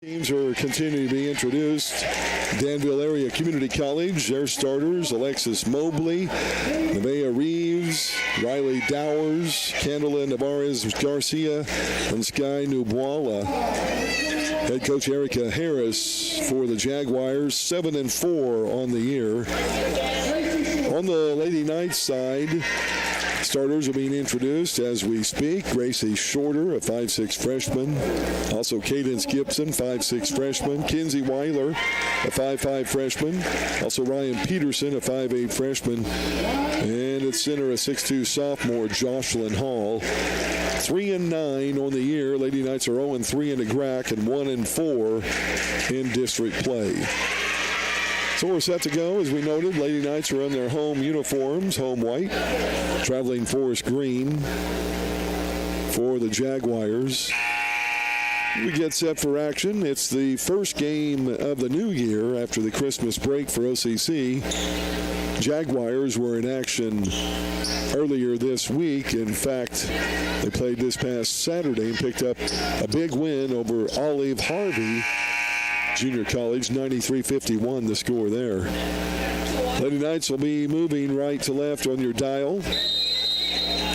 Teams are continuing to be introduced. Danville Area Community College, their starters, Alexis Mobley, Nevaeh Reeves, Riley Dowers, Candela Navarez Garcia, and Sky Nubwala. Head coach Erica Harris for the Jaguars, 7-4 on the year. On the Lady Knights side, starters are being introduced as we speak. Gracie Shorter, a 5'6 freshman. Also Cadence Gibson, 5'6 freshman. Kinsey Weiler, a 5'5 freshman. Also Ryan Peterson, a 5'8 freshman. And at center, a 6'2 sophomore, Jocelyn Hall. 3-9 on the year. Lady Knights are 0-3 in the GRAC and 1-4 in district play. So we're set to go. As we noted, Lady Knights are in their home uniforms, home white, traveling forest green for the Jaguars. We get set for action. It's the first game of the new year after the Christmas break for OCC. Jaguars were in action earlier this week. In fact, they played this past Saturday and picked up a big win over Olive Harvey Junior College, 93-51 the score there. Lady Knights will be moving right to left on your dial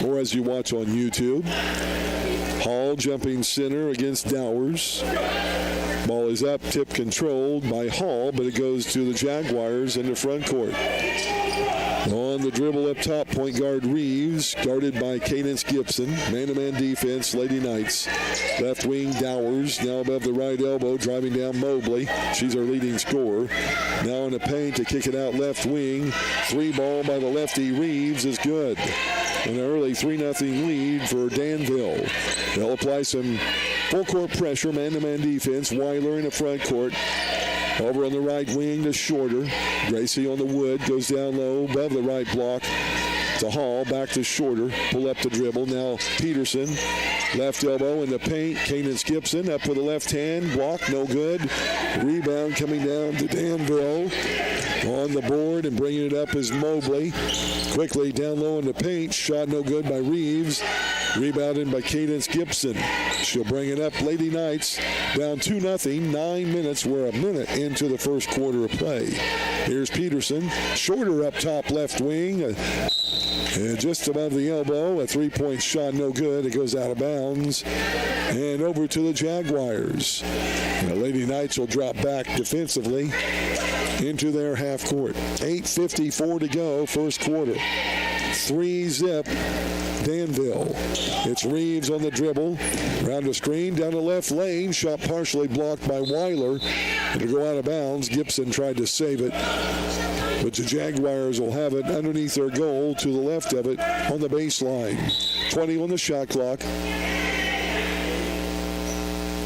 or as you watch on YouTube. Hall jumping center against Dowers. Ball is up, tip controlled by Hall, but it goes to the Jaguars in the front court. On the dribble up top, point guard Reeves, guarded by Cadence Gibson. Man-to-man defense, Lady Knights. Left wing Dowers, now above the right elbow, driving down Mobley. She's our leading scorer. Now in the paint to kick it out left wing. Three ball by the lefty Reeves is good. An early 3-0 lead for Danville. They'll apply some full court pressure, man-to-man defense. Weiler in the front court. Over on the right wing to Shorter. Gracie on the wood, goes down low, above the right block to Hall, back to Shorter. Pull up the dribble. Now Peterson, left elbow in the paint. Cadence Gibson up with the left hand. Block, no good. Rebound coming down to Danville. On the board and bringing it up is Mobley. Quickly down low in the paint. Shot no good by Reeves. Rebounded by Cadence Gibson. She'll bring it up. Lady Knights down 2-0. 9 minutes. We're a minute into the first quarter of play. Here's Peterson. Shorter up top left wing. And just above the elbow. A three-point shot no good. It goes out of bounds. And over to the Jaguars. The Lady Knights will drop back defensively into their half court. 8:54 to go, first quarter. 3-zip. Danville. It's Reeves on the dribble. Around the screen, down the left lane. Shot partially blocked by Weiler. It'll go out of bounds. Gibson tried to save it. But the Jaguars will have it underneath their goal to the left of it on the baseline. 20 on the shot clock.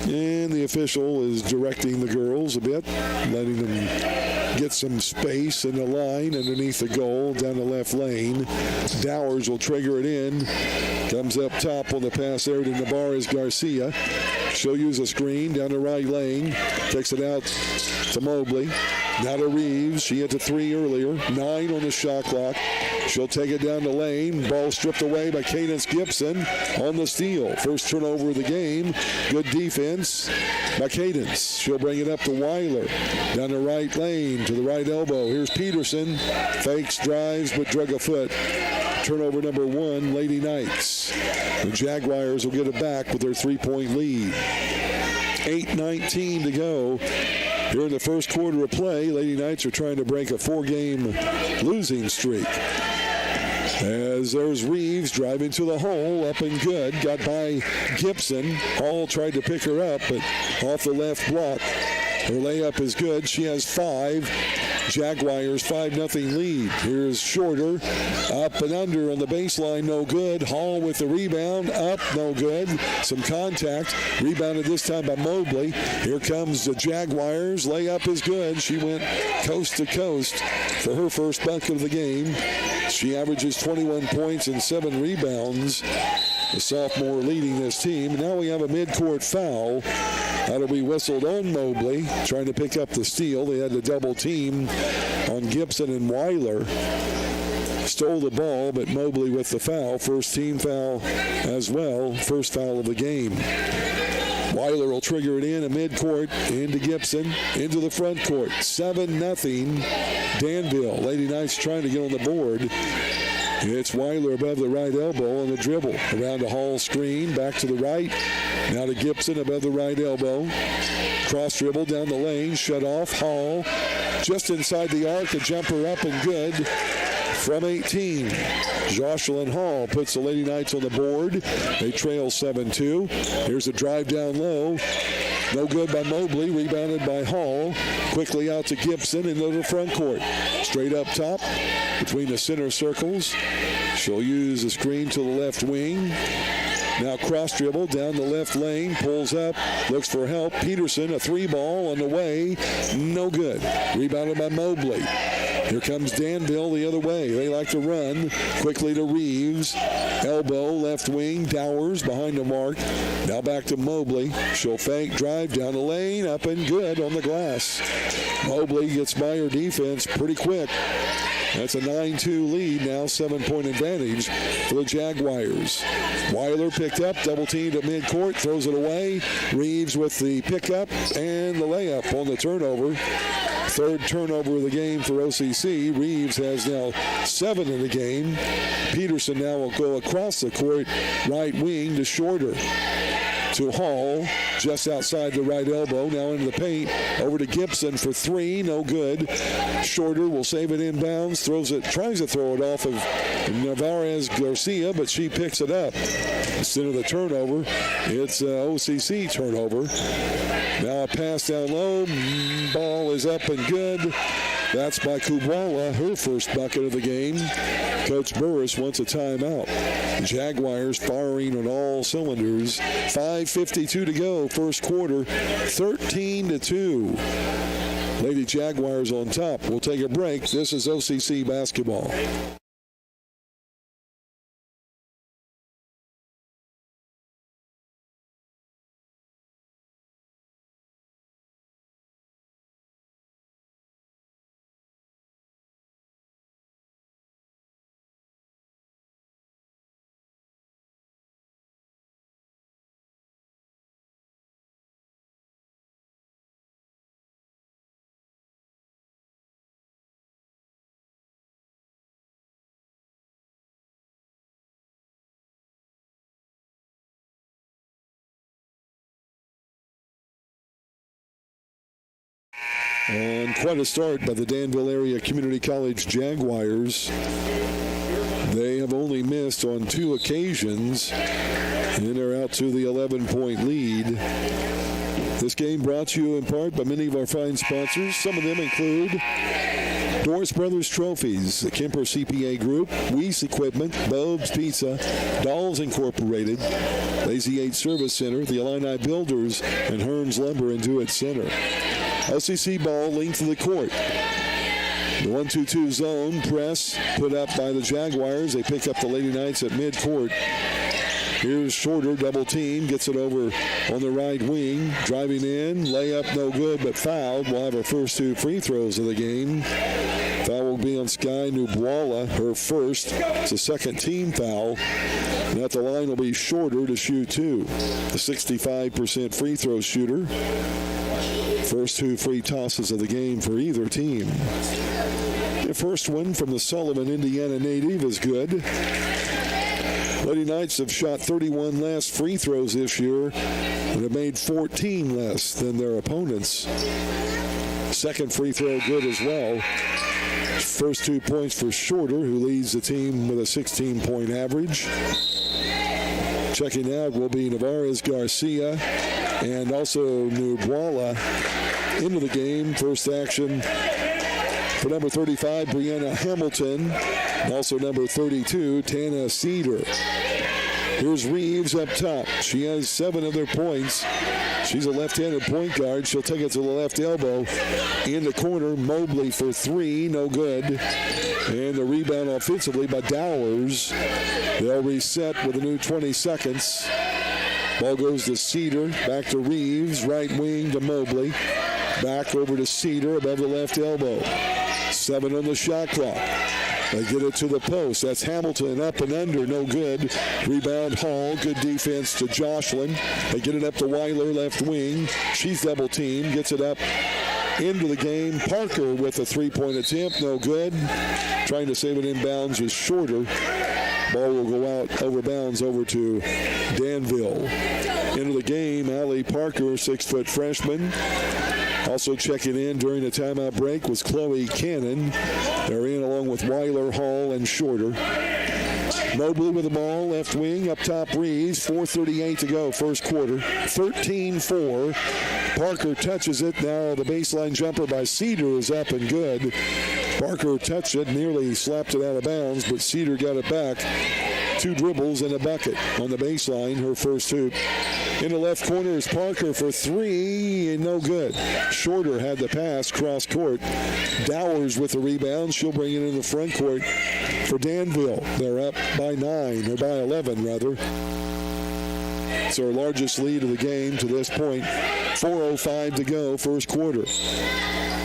And the official is directing the girls a bit, letting them get some space in the line underneath the goal down the left lane. Dowers will trigger it in. Comes up top on the pass there to Navarez Garcia. She'll use a screen down the right lane. Takes it out to Mobley. Now to Reeves. She hit a three earlier. 9 on the shot clock. She'll take it down the lane. Ball stripped away by Cadence Gibson on the steal. First turnover of the game. Good defense by Cadence. She'll bring it up to Weiler. Down the right lane to the right elbow. Here's Peterson. Fakes, drives, but drug a foot. Turnover number 1, Lady Knights. The Jaguars will get it back with their 3-point lead. 8:19 to go. Here in the first quarter of play, Lady Knights are trying to break a 4-game losing streak. As there's Reeves driving to the hole, up and good. Got by Gibson. Hall tried to pick her up, but off the left block. Her layup is good. She has 5. Jaguars 5-0 lead. Here's Shorter. Up and under on the baseline, no good. Hall with the rebound. Up, no good. Some contact. Rebounded this time by Mobley. Here comes the Jaguars. Layup is good. She went coast to coast for her first bucket of the game. She averages 21 points and 7 rebounds. The sophomore leading this team. Now we have a mid-court foul. That'll be whistled on Mobley, trying to pick up the steal. They had to double team on Gibson and Weiler. stole the ball, but Mobley with the foul. First team foul as well. First foul of the game. Weiler will trigger it in at midcourt, into Gibson, into the front court. 7-0 Danville. Lady Knights trying to get on the board. It's Weiler above the right elbow on the dribble. Around the Hall screen, back to the right. Now to Gibson above the right elbow. Cross dribble down the lane, shut off. Hall just inside the arc, a jumper up and good from 18. Jocelyn Hall puts the Lady Knights on the board. They trail 7-2. Here's a drive down low. No good by Mobley, rebounded by Hall. Quickly out to Gibson into the front court. Straight up top between the center circles. She'll use a screen to the left wing. Now cross dribble down the left lane, pulls up, looks for help. Peterson, a three ball on the way, no good. Rebounded by Mobley. Here comes Danville the other way. They like to run. Quickly to Reeves. Elbow, left wing. Dowers behind the mark. Now back to Mobley. She'll fake, drive down the lane. Up and good on the glass. Mobley gets by her defense pretty quick. That's a 9-2 lead now, 7-point advantage for the Jaguars. Weiler picked up, double teamed at midcourt, throws it away. Reeves with the pickup and the layup on the turnover. Third turnover of the game for OCC. Reeves has now 7 in the game. Peterson now will go across the court, right wing to Shorter. To Hall, just outside the right elbow, now into the paint, over to Gibson for three, no good. Shorter will save it inbounds, throws it, tries to throw it off of Navarez Garcia, but she picks it up. Instead of the turnover, it's OCC turnover. Now a pass down low, ball is up and good. That's by Kubwala, her first bucket of the game. Coach Burris wants a timeout. Jaguars firing on all cylinders. 5:52 to go, first quarter, 13-2. Lady Jaguars on top. We'll take a break. This is OCC basketball. And quite a start by the Danville Area Community College Jaguars. They have only missed on 2 occasions, and they're out to the 11-point lead. This game brought to you in part by many of our fine sponsors. Some of them include Doris Brothers Trophies, the Kemper CPA Group, Weiss Equipment, Bob's Pizza, Dolls Incorporated, Lazy 8 Service Center, the Illini Builders, and Hearns Lumber and Do It Center. OCC ball length of the court. The 1-2-2 zone press put up by the Jaguars. They pick up the Lady Knights at midcourt. Here's Shorter, double team, gets it over on the right wing. Driving in, layup no good, but fouled. We'll have our first 2 free throws of the game. Foul will be on Sky Nubwala, her first. It's a second team foul. And at the line will be Shorter to shoot 2. A 65% free throw shooter. First 2 free tosses of the game for either team. The first one from the Sullivan, Indiana native is good. Lady Knights have shot 31 less free throws this year and have made 14 less than their opponents. Second free throw good as well. First 2 points for Shorter, who leads the team with a 16-point average. Checking out will be Navarez Garcia and also Nubwala into the game. First action for number 35, Brianna Hamilton. And also number 32, Tana Cedar. Here's Reeves up top. She has 7 of their points. She's a left-handed point guard. She'll take it to the left elbow. In the corner, Mobley for 3, no good. And the rebound offensively by Dowers. They'll reset with a new 20 seconds. Ball goes to Cedar, back to Reeves, right wing to Mobley. Back over to Cedar above the left elbow. 7 on the shot clock. They get it to the post. That's Hamilton up and under, no good. Rebound Hall, good defense to Jocelyn. They get it up to Weiler, left wing. She's double teamed, gets it up into the game. Parker with a three-point attempt, no good. Trying to save it inbounds was Shorter. Ball will go out over bounds over to Danville. Into the game, Allie Parker, 6-foot freshman. Also checking in during the timeout break was Chloe Cannon. They're in along with Weiler, Hall, and Shorter. Mobley with the ball, left wing, up top Reeves. 4:38 to go, first quarter. 13-4. Parker touches it. Now the baseline jumper by Cedar is up and good. Parker touched it, nearly slapped it out of bounds, but Cedar got it back. 2 dribbles and a bucket on the baseline, her first hoop. In the left corner is Parker for 3, and no good. Shorter had the pass, cross court. Dowers with the rebound. She'll bring it in the front court for Danville. They're up by 9, or by 11 rather. It's our largest lead of the game to this point. 4:05 to go, first quarter.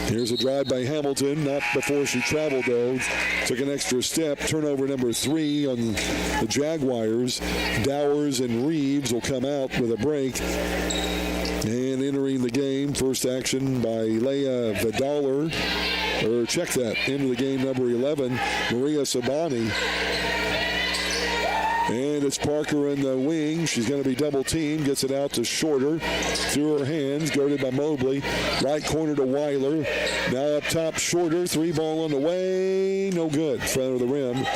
Here's a drive by Hamilton, not before she traveled though. Took an extra step. Turnover number 3 on the Jaguars. Dowers and Reeves will come out with a break. And entering the game, first action by Leah Vidaler. Or check that, into the game number 11, Maria Sabani. And it's Parker in the wing. She's going to be double teamed. Gets it out to Shorter. Through her hands. Guarded by Mobley. Right corner to Weiler. Now up top, Shorter. 3-ball on the way. No good. Front of the rim.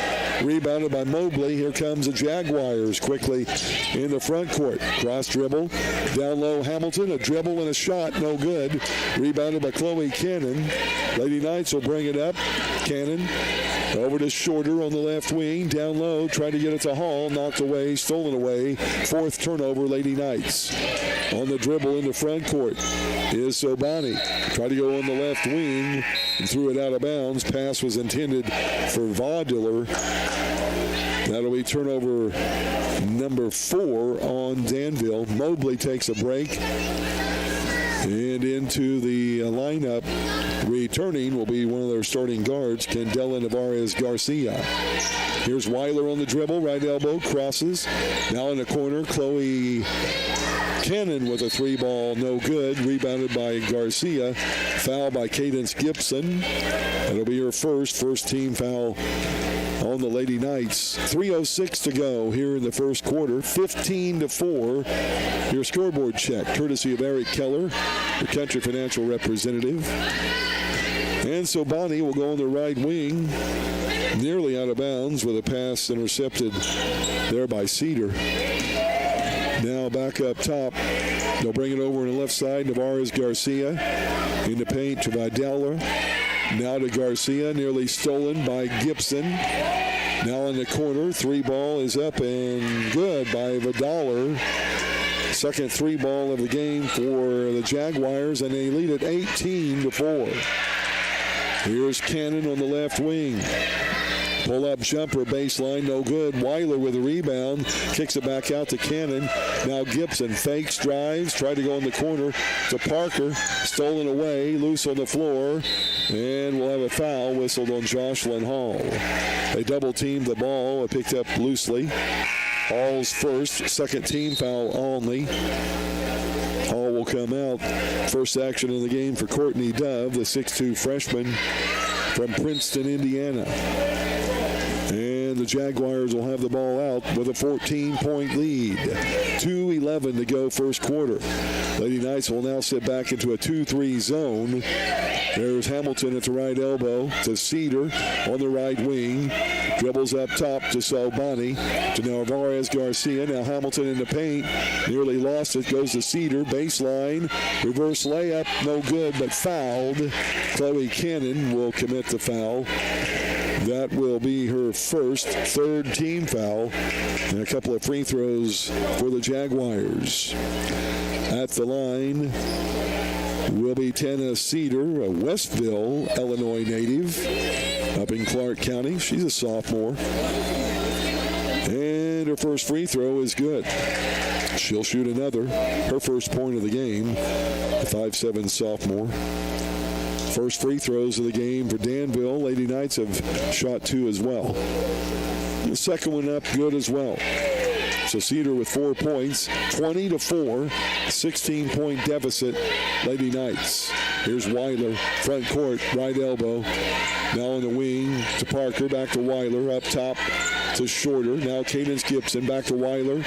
Rebounded by Mobley. Here comes the Jaguars quickly in the front court. Cross dribble. Down low, Hamilton. A dribble and a shot. No good. Rebounded by Chloe Cannon. Lady Knights will bring it up. Cannon. Over to Shorter on the left wing. Down low, trying to get it to Hall. Knocked away, stolen away. 4th turnover, Lady Knights. On the dribble in the front court is Sobani. Tried to go on the left wing and threw it out of bounds. Pass was intended for Vaudeler. That'll be turnover number 4 on Danville. Mobley takes a break. And into the lineup, returning will be one of their starting guards, Candela Navarez-Garcia. Here's Weiler on the dribble, right elbow, crosses. Now in the corner, Chloe Cannon with a 3-ball, no good. Rebounded by Garcia. Foul by Cadence Gibson. That'll be her first team foul on the Lady Knights. 3:06 to go here in the first quarter. 15-4. Your scoreboard check, courtesy of Eric Keller, the Country Financial representative. And Sobani will go on the right wing, nearly out of bounds with a pass intercepted there by Cedar. Now back up top. They'll bring it over on the left side. Navarez-Garcia in the paint to Vidala. Now to Garcia, nearly stolen by Gibson. Now in the corner, 3-ball is up and good by Vidaler. Second 3-ball of the game for the Jaguars, and they lead it 18-4. Here's Cannon on the left wing. Pull-up jumper, baseline, no good. Weiler with a rebound, kicks it back out to Cannon. Now Gibson fakes, drives, tried to go in the corner to Parker. Stolen away, loose on the floor, and we'll have a foul whistled on Jocelyn Hall. They double-teamed the ball, picked up loosely. Hall's first, second team foul only. Hall will come out. First action in the game for Courtney Dove, the 6'2 freshman from Princeton, Indiana. And the Jaguars will have the ball out with a 14-point lead. 2:11 to go first quarter. Lady Knights will now sit back into a 2-3 zone. There's Hamilton at the right elbow to Cedar on the right wing. Dribbles up top to Sobani, to Navarez-Garcia. Now Hamilton in the paint. Nearly lost it. Goes to Cedar. Baseline. Reverse layup. No good, but fouled. Chloe Cannon will commit the foul. That will be her third team foul. And a couple of free throws for the Jaguars. At the line will be Tana Cedar, a Westville, Illinois native, up in Clark County. She's a sophomore. And her first free throw is good. She'll shoot another. Her first point of the game, the 5'7 sophomore. First free throws of the game for Danville. Lady Knights have shot 2 as well. The second one up, good as well. So Cedar with 4 points, 20-4, 16-point deficit, Lady Knights. Here's Weiler, front court, right elbow. Now on the wing to Parker, back to Weiler, up top to Shorter. Now Cadence Gibson, back to Weiler.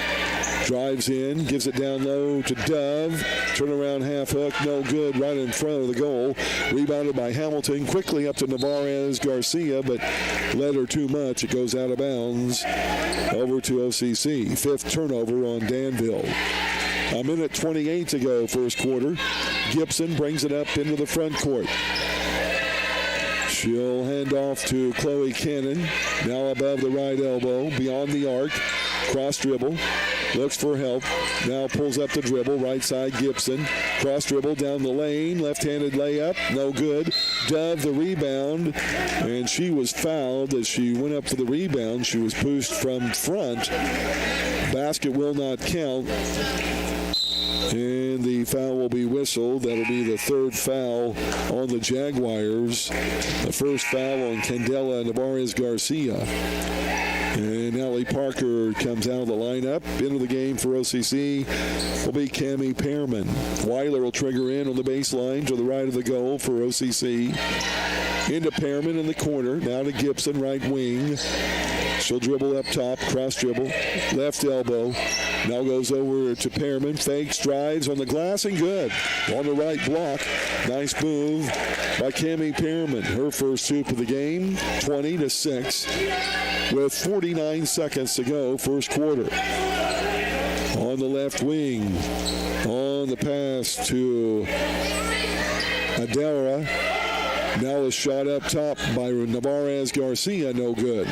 Drives in, gives it down low to Dove. Turnaround half hook, no good, right in front of the goal. Rebounded by Hamilton, quickly up to Navarez Garcia, but led her too much. It goes out of bounds over to OCC. 5th turnover on Danville. A minute 28 to go, first quarter. Gibson brings it up into the front court. She'll hand off to Chloe Cannon. Now above the right elbow, beyond the arc. Cross dribble. Looks for help. Now pulls up the dribble. Right side, Gibson. Cross dribble down the lane. Left-handed layup. No good. Dove the rebound. And she was fouled as she went up for the rebound. She was pushed from front. Basket will not count. And the foul will be whistled. That'll be the 3rd foul on the Jaguars. The first foul on Candela Navarez Garcia. And Allie Parker comes out of the lineup. Into the game for OCC will be Cammie Pearman. Weiler will trigger in on the baseline to the right of the goal for OCC. Into Pearman in the corner. Now to Gibson, right wing. She'll dribble up top, cross dribble, left elbow. Now goes over to Pearman, fakes, drives on the glass, and good. On the right block. Nice move by Cammie Pearman. Her first hoop of the game, 20-6, with 49 seconds to go, first quarter. On the left wing, on the pass to Adara. Now a shot up top by Navarez Garcia, no good.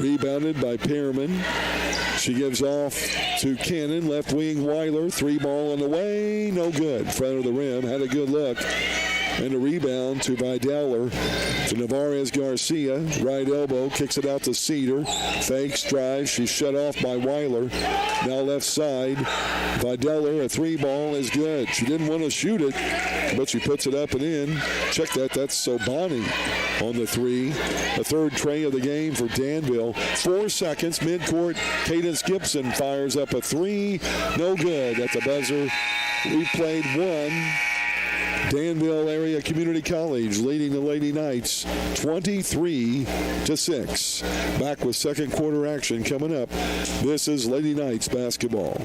Rebounded by Pearman. She gives off to Cannon, left wing Weiler, 3 ball on the way, no good. Front of the rim, had a good look. And a rebound to Vidaler, to Navarez Garcia. Right elbow, kicks it out to Cedar. Fakes, drives, she's shut off by Weiler. Now left side, Vidaler, a 3 ball is good. She didn't want to shoot it, but she puts it up and in. Check that, that's Sobani on the 3. The 3rd tray of the game for Danville. 4 seconds, midcourt, Cadence Gibson fires up a 3. No good at the buzzer. We played 1. Danville Area Community College leading the Lady Knights 23-6. Back with second quarter action coming up. This is Lady Knights basketball.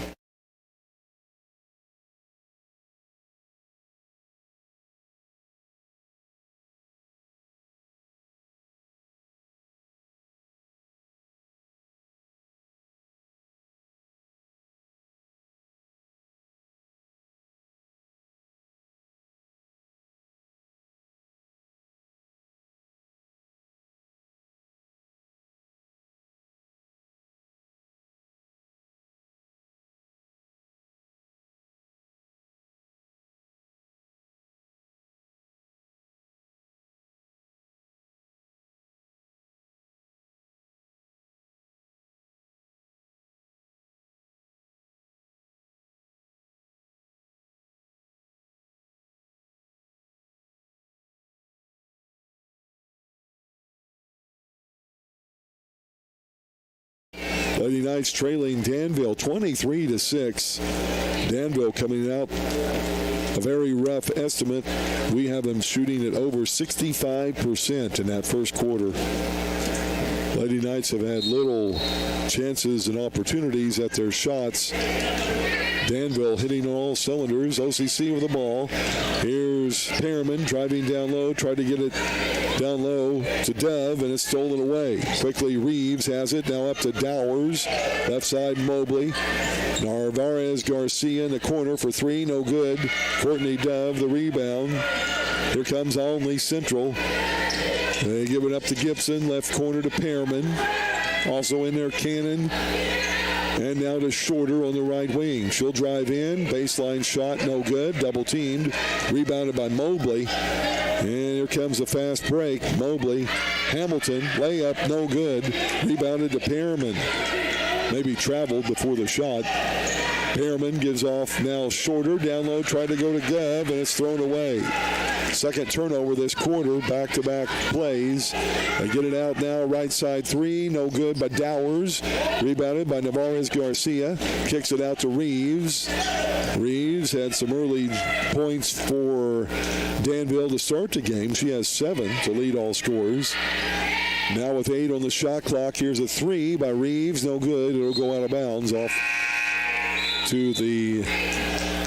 Lady Knights trailing Danville 23-6. Danville coming out a very rough estimate. We have them shooting at over 65% in that first quarter. Lady Knights have had little chances and opportunities at their shots. Danville hitting on all cylinders. OCC with the ball. Here's Pearman driving down low. Tried to get it down low to Dove, and it's stolen away. Quickly, Reeves has it. Now up to Dowers. Left side, Mobley. Navarez Garcia in the corner for 3. No good. Courtney Dove, the rebound. Here comes Only Central. They give it up to Gibson. Left corner to Pearman. Also in there, Cannon. And now to Shorter on the right wing. She'll drive in. Baseline shot, no good. Double teamed. Rebounded by Mobley. And here comes a fast break. Mobley. Hamilton. Layup, no good. Rebounded to Pearman. Maybe traveled before the shot. Behrman gives off now shorter. Down low, tried to go to Gov, and it's thrown away. Second turnover this quarter, back-to-back plays. They get it out now, right side three, no good by Dowers. Rebounded by Navarez Garcia. Kicks it out to Reeves. Reeves had some early points for Danville to start the game. She has 7 to lead all scorers. Now with 8 on the shot clock, here's a 3 by Reeves, no good. It'll go out of bounds off to the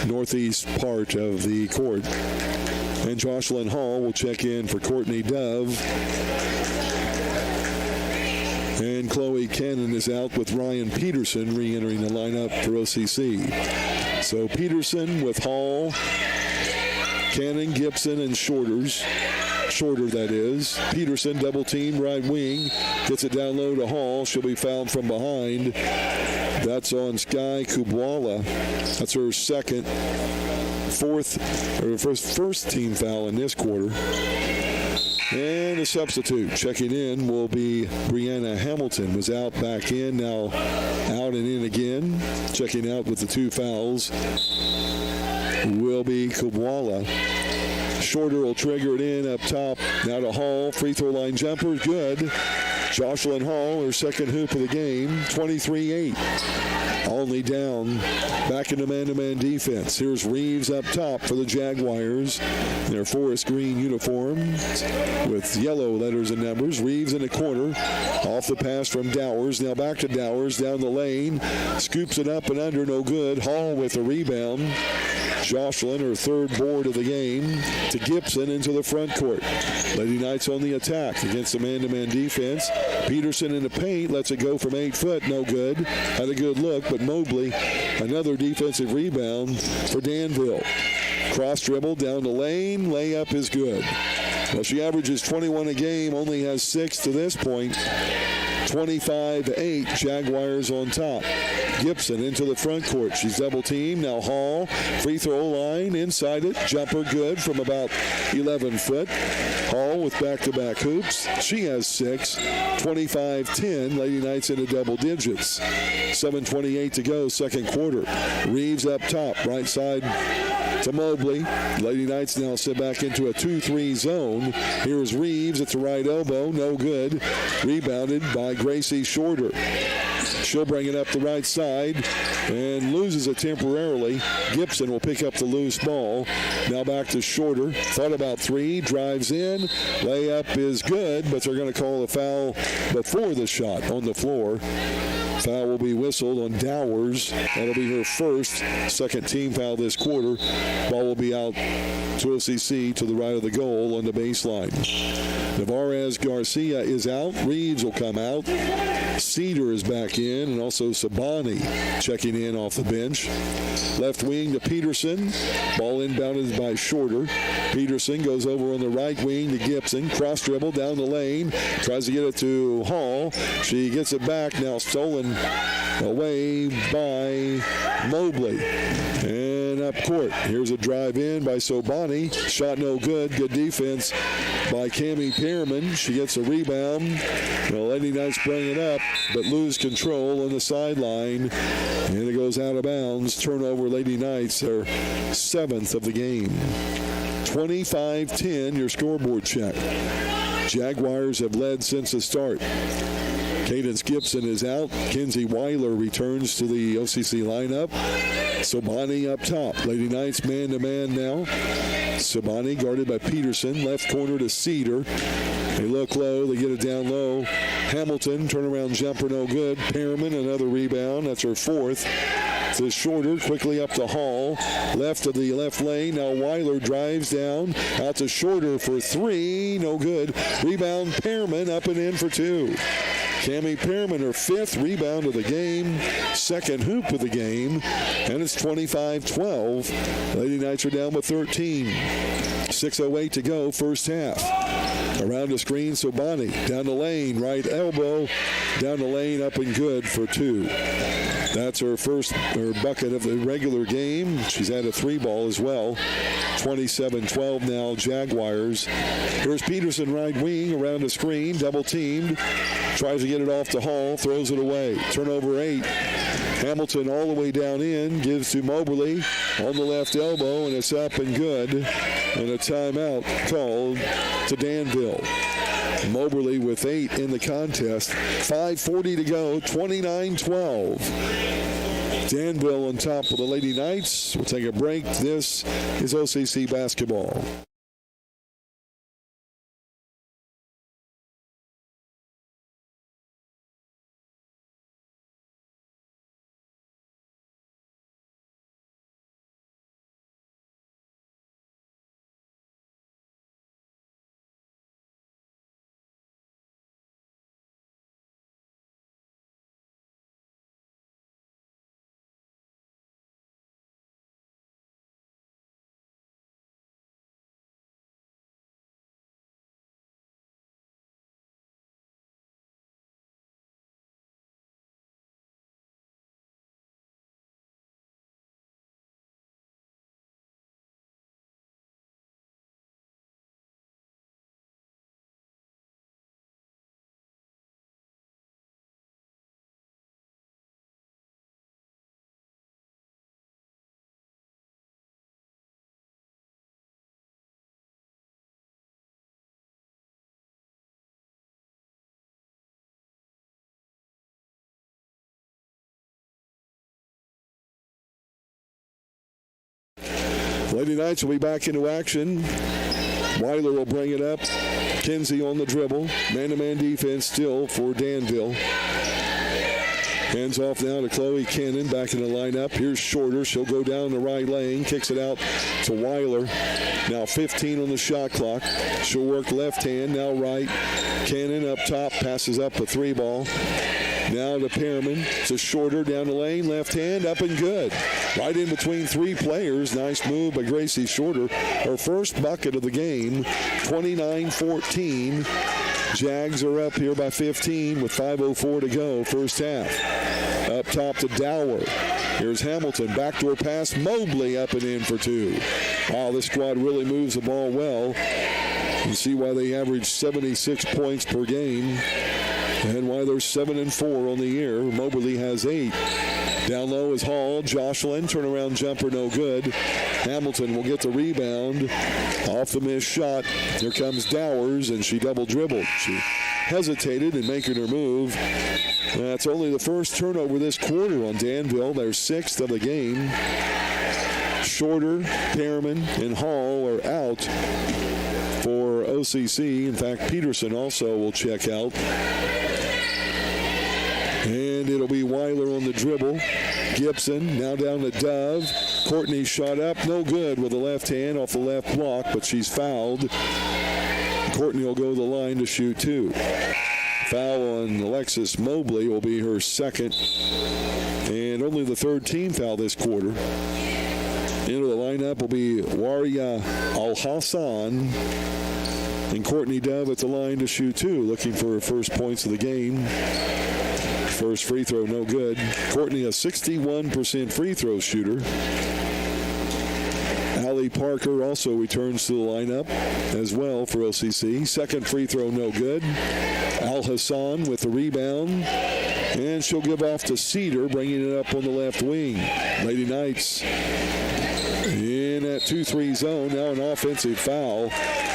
northeast part of the court. And Jocelyn Hall will check in for Courtney Dove. And Chloe Cannon is out with Ryan Peterson re-entering the lineup for OCC. So Peterson with Hall, Cannon, Gibson, and Shorter, that is. Peterson double team right wing. Gets it down low to Hall. She'll be fouled from behind. That's on Sky Kubwala. That's her first team foul in this quarter. And a substitute checking in will be Brianna Hamilton. Was out, back in, now out and in again. Checking out with the 2 fouls will be Kubwala. Shorter will trigger it in up top. Now to Hall. Free throw line jumper. Good. Jocelyn Hall, her second hoop of the game. 23-8. Only down. Back into man-to-man defense. Here's Reeves up top for the Jaguars. Their forest green uniform with yellow letters and numbers. Reeves in the corner. Off the pass from Dowers. Now back to Dowers down the lane. Scoops it up and under. No good. Hall with a rebound. Jocelyn, her third board of the game, to Gibson into the front court. Lady Knights on the attack against the man-to-man defense. Peterson in the paint, lets it go from 8 foot, no good. Had a good look, but Mobley, another defensive rebound for Danville. Cross dribble down the lane, layup is good. Well, she averages 21 a game, only has 6 to this point. 25-8, Jaguars on top. Gibson into the front court. She's double teamed. Now Hall, free throw line, inside it. Jumper good from about 11 foot. Hall with back-to-back hoops. She has 6. 25-10, Lady Knights into double digits. 7:28 to go, second quarter. Reeves up top, right side to Mobley. Lady Knights now sit back into a 2-3 zone. Here's Reeves at the right elbow, no good. Rebounded by Gracie Shorter. She'll bring it up the right side and loses it temporarily. Gibson will pick up the loose ball. Now back to Shorter. Thought about 3, drives in. Layup is good, but they're going to call a foul before the shot on the floor. Foul will be whistled on Dowers. That'll be her first, second team foul this quarter. Ball will be out to OCC to the right of the goal on the baseline. Navarez Garcia is out. Reeves will come out. Cedar is back in, and also Sabani checking in off the bench. Left wing to Peterson. Ball inbounded by Shorter. Peterson goes over on the right wing to Gibson. Cross dribble down the lane. Tries to get it to Hall. She gets it back. Now stolen away by Mobley. And up court. Here's a drive in by Sobani. Shot no good. Good defense by Cammie Pearman. She gets a rebound. Well, Lady Knights bring it up, but lose control on the sideline. And it goes out of bounds. Turnover, Lady Knights, their 7th of the game. 25-10, your scoreboard check. Jaguars have led since the start. Cadence Gibson is out. Kenzie Weiler returns to the OCC lineup. Sobani up top. Lady Knights man-to-man now. Sobani guarded by Peterson. Left corner to Cedar. They look low. They get it down low. Hamilton, turnaround jumper, no good. Pearman, another rebound. That's her 4th. To Shorter, quickly up to Hall. Left of the left lane. Now Weiler drives down. Out to Shorter for 3. No good. Rebound, Pearman up and in for 2. Cammie Pearman, her 5th rebound of the game, 2nd hoop of the game, and it's 25-12. Lady Knights are down with 13. 6:08 to go, first half. Around the screen, Sobani, down the lane, right elbow, down the lane, up and good for 2. That's her first bucket of the regular game. She's had a 3-ball as well. 27-12 now, Jaguars. Here's Peterson, right wing, around the screen, double teamed. Tries to get it off to Hall, throws it away. Turnover 8. Hamilton all the way down in, gives to Mobley on the left elbow, and it's up and good. And a timeout called to Danville. Mobley with 8 in the contest. 5:40 to go, 29-12. Danville on top of the Lady Knights. We'll take a break. This is OCC basketball. Lady Knights will be back into action. Weiler will bring it up. Kinsey on the dribble. Man-to-man defense still for Danville. Hands off now to Chloe Cannon. Back in the lineup. Here's Shorter. She'll go down the right lane. Kicks it out to Weiler. Now 15 on the shot clock. She'll work left hand. Now right. Cannon up top. Passes up a 3-ball. Now to Pearman, to Shorter, down the lane, left hand, up and good. Right in between 3 players. Nice move by Gracie Shorter. Her first bucket of the game, 29-14. Jags are up here by 15 with 5:04 to go, first half. Up top to Dower. Here's Hamilton, backdoor pass, Mobley up and in for 2. Wow, this squad really moves the ball well. You see why they average 76 points per game. And why they're 7-4 on the year. Mobley has 8. Down low is Hall. Jocelyn, turnaround jumper, no good. Hamilton will get the rebound off the missed shot. Here comes Dowers, and she double dribbled. She hesitated in making her move. That's only the first turnover this quarter on Danville. Their 6th of the game. Shorter, Pearman, and Hall are out for OCC. In fact, Peterson also will check out. And it'll be Weiler on the dribble. Gibson now down to Dove. Courtney shot up, no good with the left hand off the left block, but she's fouled. Courtney will go to the line to shoot 2. Foul on Alexis Mobley will be her second, and only the 3rd team foul this quarter. Into the lineup will be Waria Al-Hassan. And Courtney Dove at the line to shoot 2, looking for her first points of the game. First free throw, no good. Courtney, a 61% free throw shooter. Allie Parker also returns to the lineup as well for OCC. Second free throw, no good. Al-Hassan with the rebound. And she'll give off to Cedar, bringing it up on the left wing. Lady Knights in that 2-3 zone. Now an offensive foul.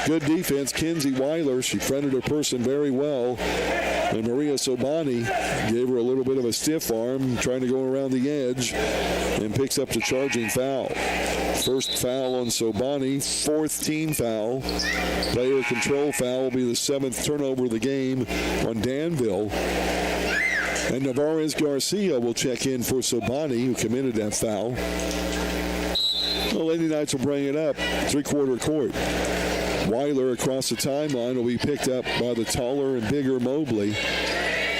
Good defense. Kinsey Weiler, she fronted her person very well. And Maria Sobani gave her a little bit of a stiff arm, trying to go around the edge, and picks up the charging foul. First foul on Sobani, 4th team foul. Player control foul will be the 7th turnover of the game on Danville. And Navarez Garcia will check in for Sobani, who committed that foul. The Lady Knights will bring it up, 3-quarter court. Weiler across the timeline will be picked up by the taller and bigger Mobley.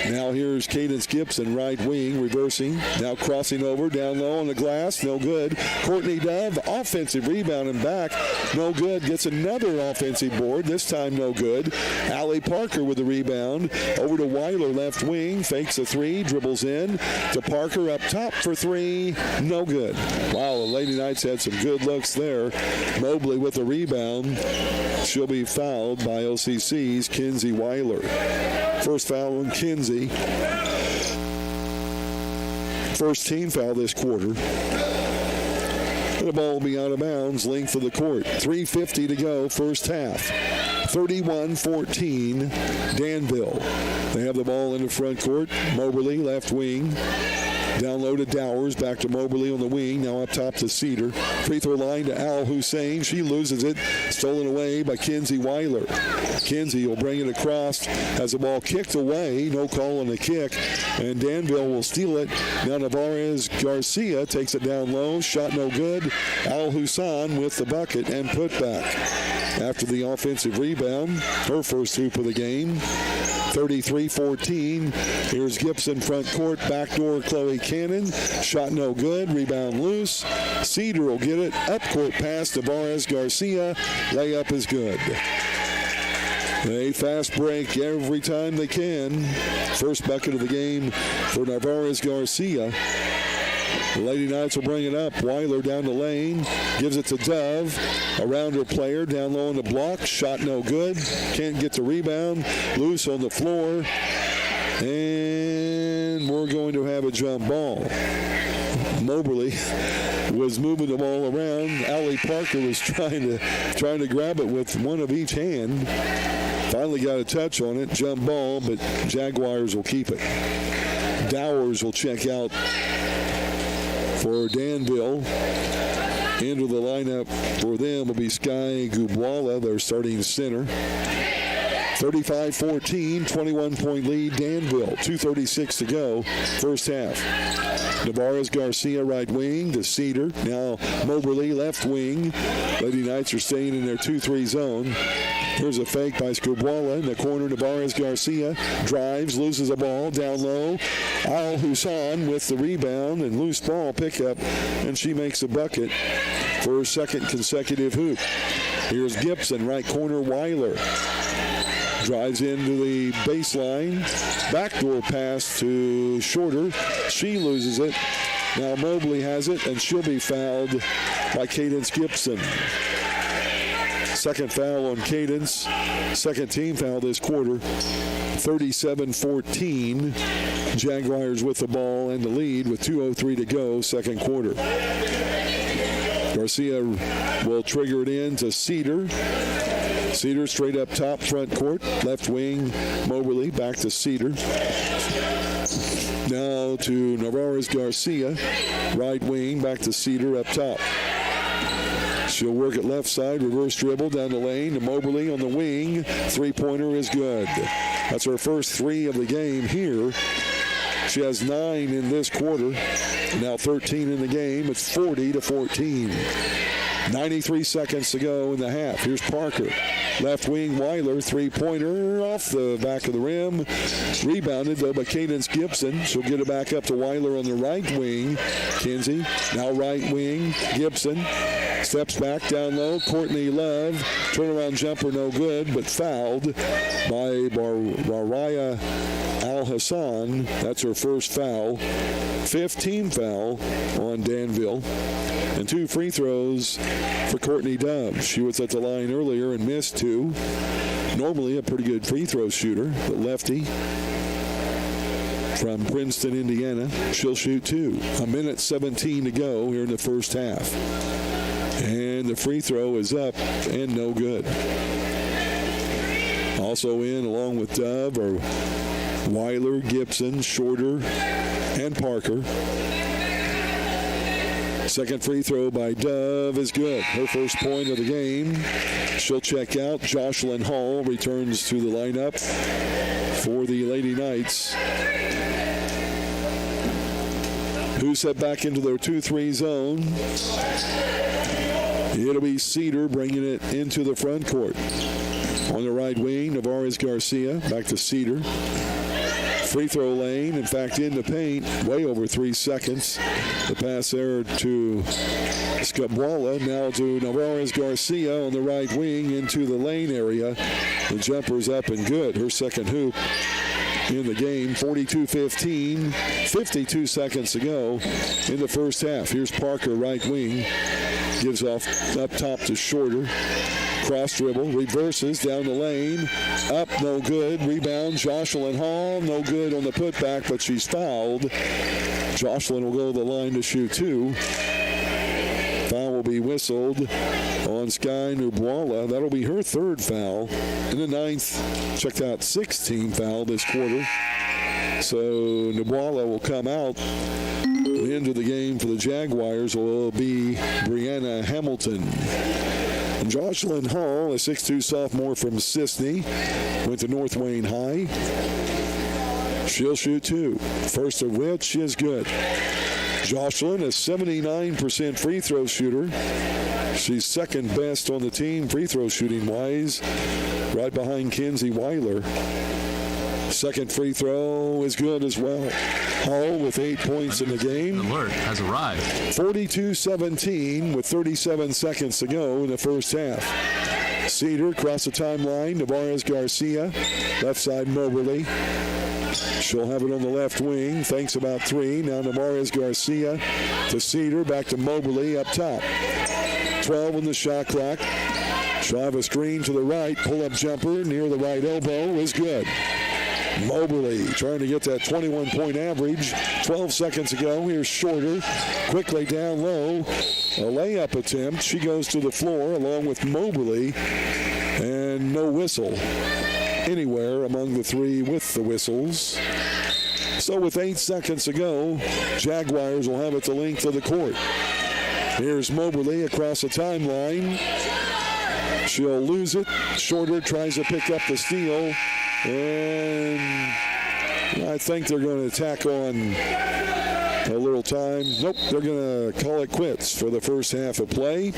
Now here's Cadence Gibson, right wing, reversing. Now crossing over, down low on the glass, no good. Courtney Dove, offensive rebound and back, no good. Gets another offensive board, this time no good. Allie Parker with the rebound. Over to Weiler, left wing, fakes a 3, dribbles in. To Parker up top for 3, no good. Wow, the Lady Knights had some good looks there. Mobley with the rebound. She'll be fouled by OCC's Kinsey Weiler. First foul on Kinsey. First team foul this quarter. And the ball will be out of bounds, length of the court. 3:50 to go, first half. 31-14, Danville. They have the ball in the front court. Moberly, left wing. Down low to Dowers, back to Moberly on the wing, now up top to Cedar. Free throw line to Al Hussein. She loses it, stolen away by Kinsey Weiler. Kinsey will bring it across, has the ball kicked away, no call on the kick, and Danville will steal it. Now Navarez Garcia takes it down low, shot no good. Al Hussein with the bucket and put back. After the offensive rebound, her first hoop of the game. 33-14. Here's Gibson front court, backdoor Chloe Cannon. Shot no good, rebound loose. Cedar will get it, up court pass to Navarez Garcia. Layup is good. A fast break every time they can. First bucket of the game for Navarez Garcia. The Lady Knights will bring it up. Weiler down the lane. Gives it to Dove. Around her player. Down low on the block. Shot no good. Can't get the rebound. Loose on the floor. And we're going to have a jump ball. Moberly was moving the ball around. Allie Parker was trying to grab it with one of each hand. Finally got a touch on it. Jump ball, but Jaguars will keep it. Dowers will check out for Danville. Into the lineup for them will be Sky Gubwala, their starting center. 35-14, 21-point lead, Danville. 2:36 to go, first half. Navarez Garcia, right wing to Cedar. Now Moberly, left wing. Lady Knights are staying in their 2-3 zone. Here's a fake by Gubwala in the corner. Navarez Garcia drives, loses a ball down low. Al Hussein with the rebound and loose ball pickup, and she makes a bucket for her second consecutive hoop. Here's Gibson, right corner, Weiler. Drives into the baseline. Backdoor pass to Shorter. She loses it. Now Moberly has it, and she'll be fouled by Cadence Gibson. Second foul on Cadence. Second team foul this quarter. 37-14. Jaguars with the ball and the lead with 2:03 to go, second quarter. Garcia will trigger it in to Cedar. Cedar straight up top, front court. Left wing, Moberly, back to Cedar. Now to Navarez Garcia. Right wing, back to Cedar up top. She'll work it left side, reverse dribble down the lane to Moberly on the wing. Three-pointer is good. That's her first three of the game here. She has 9 in this quarter. Now 13 in the game. It's 40-14. 93 seconds to go in the half. Here's Parker. Left wing, Weiler, three-pointer off the back of the rim. Rebounded, though, by Cadence Gibson. She'll get it back up to Weiler on the right wing. Kinsey, now right wing. Gibson steps back down low. Courtney Love, turnaround jumper no good, but fouled by Baraya Al-Hassan. That's her first foul. 15 foul on Danville. And 2 free throws for Courtney Dove. She was at the line earlier and missed 2. Normally a pretty good free throw shooter, but lefty from Princeton, Indiana. She'll shoot 2. 1:17 to go here in the first half. And the free throw is up and no good. Also in, along with Dove, are Weiler, Gibson, Shorter, and Parker. Second free throw by Dove is good. Her first point of the game. She'll check out. Jocelyn Hall returns to the lineup for the Lady Knights, who set back into their 2-3 zone. It'll be Cedar bringing it into the front court. On the right wing, Navarez Garcia, back to Cedar. Free throw lane, in fact, in the paint, way over 3 seconds. The pass there to Scabwala, now to Navarez Garcia on the right wing into the lane area. The jumper's up and good. Her second hoop in the game. 42-15, 52 seconds to go in the first half. Here's Parker, right wing. Gives off up top to Shorter. Cross dribble, reverses down the lane. Up, no good. Rebound, Jocelyn Hall, no good on the putback, but she's fouled. Jocelyn will go to the line to shoot 2. Foul will be whistled on Sky Nubwala. That'll be her 3rd foul. In the 9th, checked out 16 foul this quarter. So Nubwala will come out. The end of the game for the Jaguars will be Brianna Hamilton. And Jocelyn Hall, a 6'2 sophomore from Sisney, went to North Wayne High. She'll shoot 2, first of which is good. Jocelyn, a 79% free throw shooter. She's 2nd best on the team free throw shooting wise, right behind Kenzie Weiler. 2nd free throw is good as well. Hall with 8 points in the game. Alert has arrived. 42-17 with 37 seconds to go in the first half. Cedar across the timeline. Navarez Garcia, left side Moberly. She'll have it on the left wing. Thanks about 3. Now Navarez Garcia to Cedar. Back to Moberly up top. 12 on the shot clock. She'll have a screen to the right. Pull-up jumper near the right elbow is good. Moberly trying to get that 21-point average. 12 seconds to go. Here's Shorter. Quickly down low. A layup attempt. She goes to the floor along with Moberly. And no whistle anywhere among the 3 with the whistles. So with 8 seconds to go, Jaguars will have it the length of the court. Here's Moberly across the timeline. She'll lose it. Shorter tries to pick up the steal. And I think they're going to tack on a little time. Nope, they're going to call it quits for the first half of play.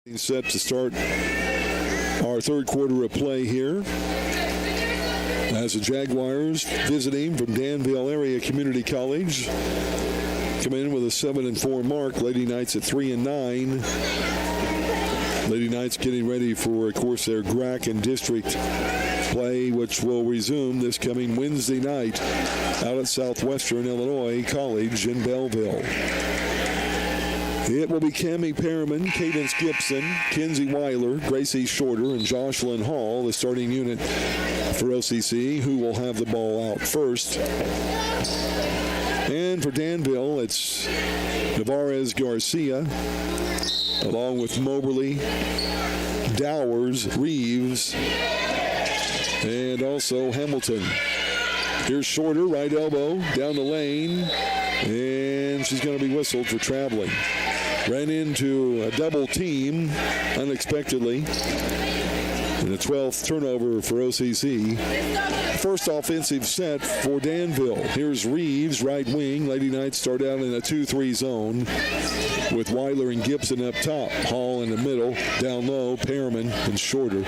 Set to start our third quarter of play here as the Jaguars visiting from Danville Area Community College come in with a 7-4 mark. Lady Knights at 3-9. Lady Knights getting ready for, of course, their GRAC and district play, which will resume this coming Wednesday night out at Southwestern Illinois College in Belleville. It will be Cammie Perriman, Cadence Gibson, Kenzie Weiler, Gracie Shorter, and Jocelyn Hall, the starting unit for OCC, who will have the ball out first. And for Danville, it's Navarez Garcia, along with Moberly, Dowers, Reeves, and also Hamilton. Here's Shorter, right elbow, down the lane, and she's going to be whistled for traveling. Ran into a double team unexpectedly. And a 12th turnover for OCC. First offensive set for Danville. Here's Reeves, right wing. Lady Knights start out in a 2-3 zone with Weiler and Gibson up top. Hall in the middle. Down low, Perriman and Shorter.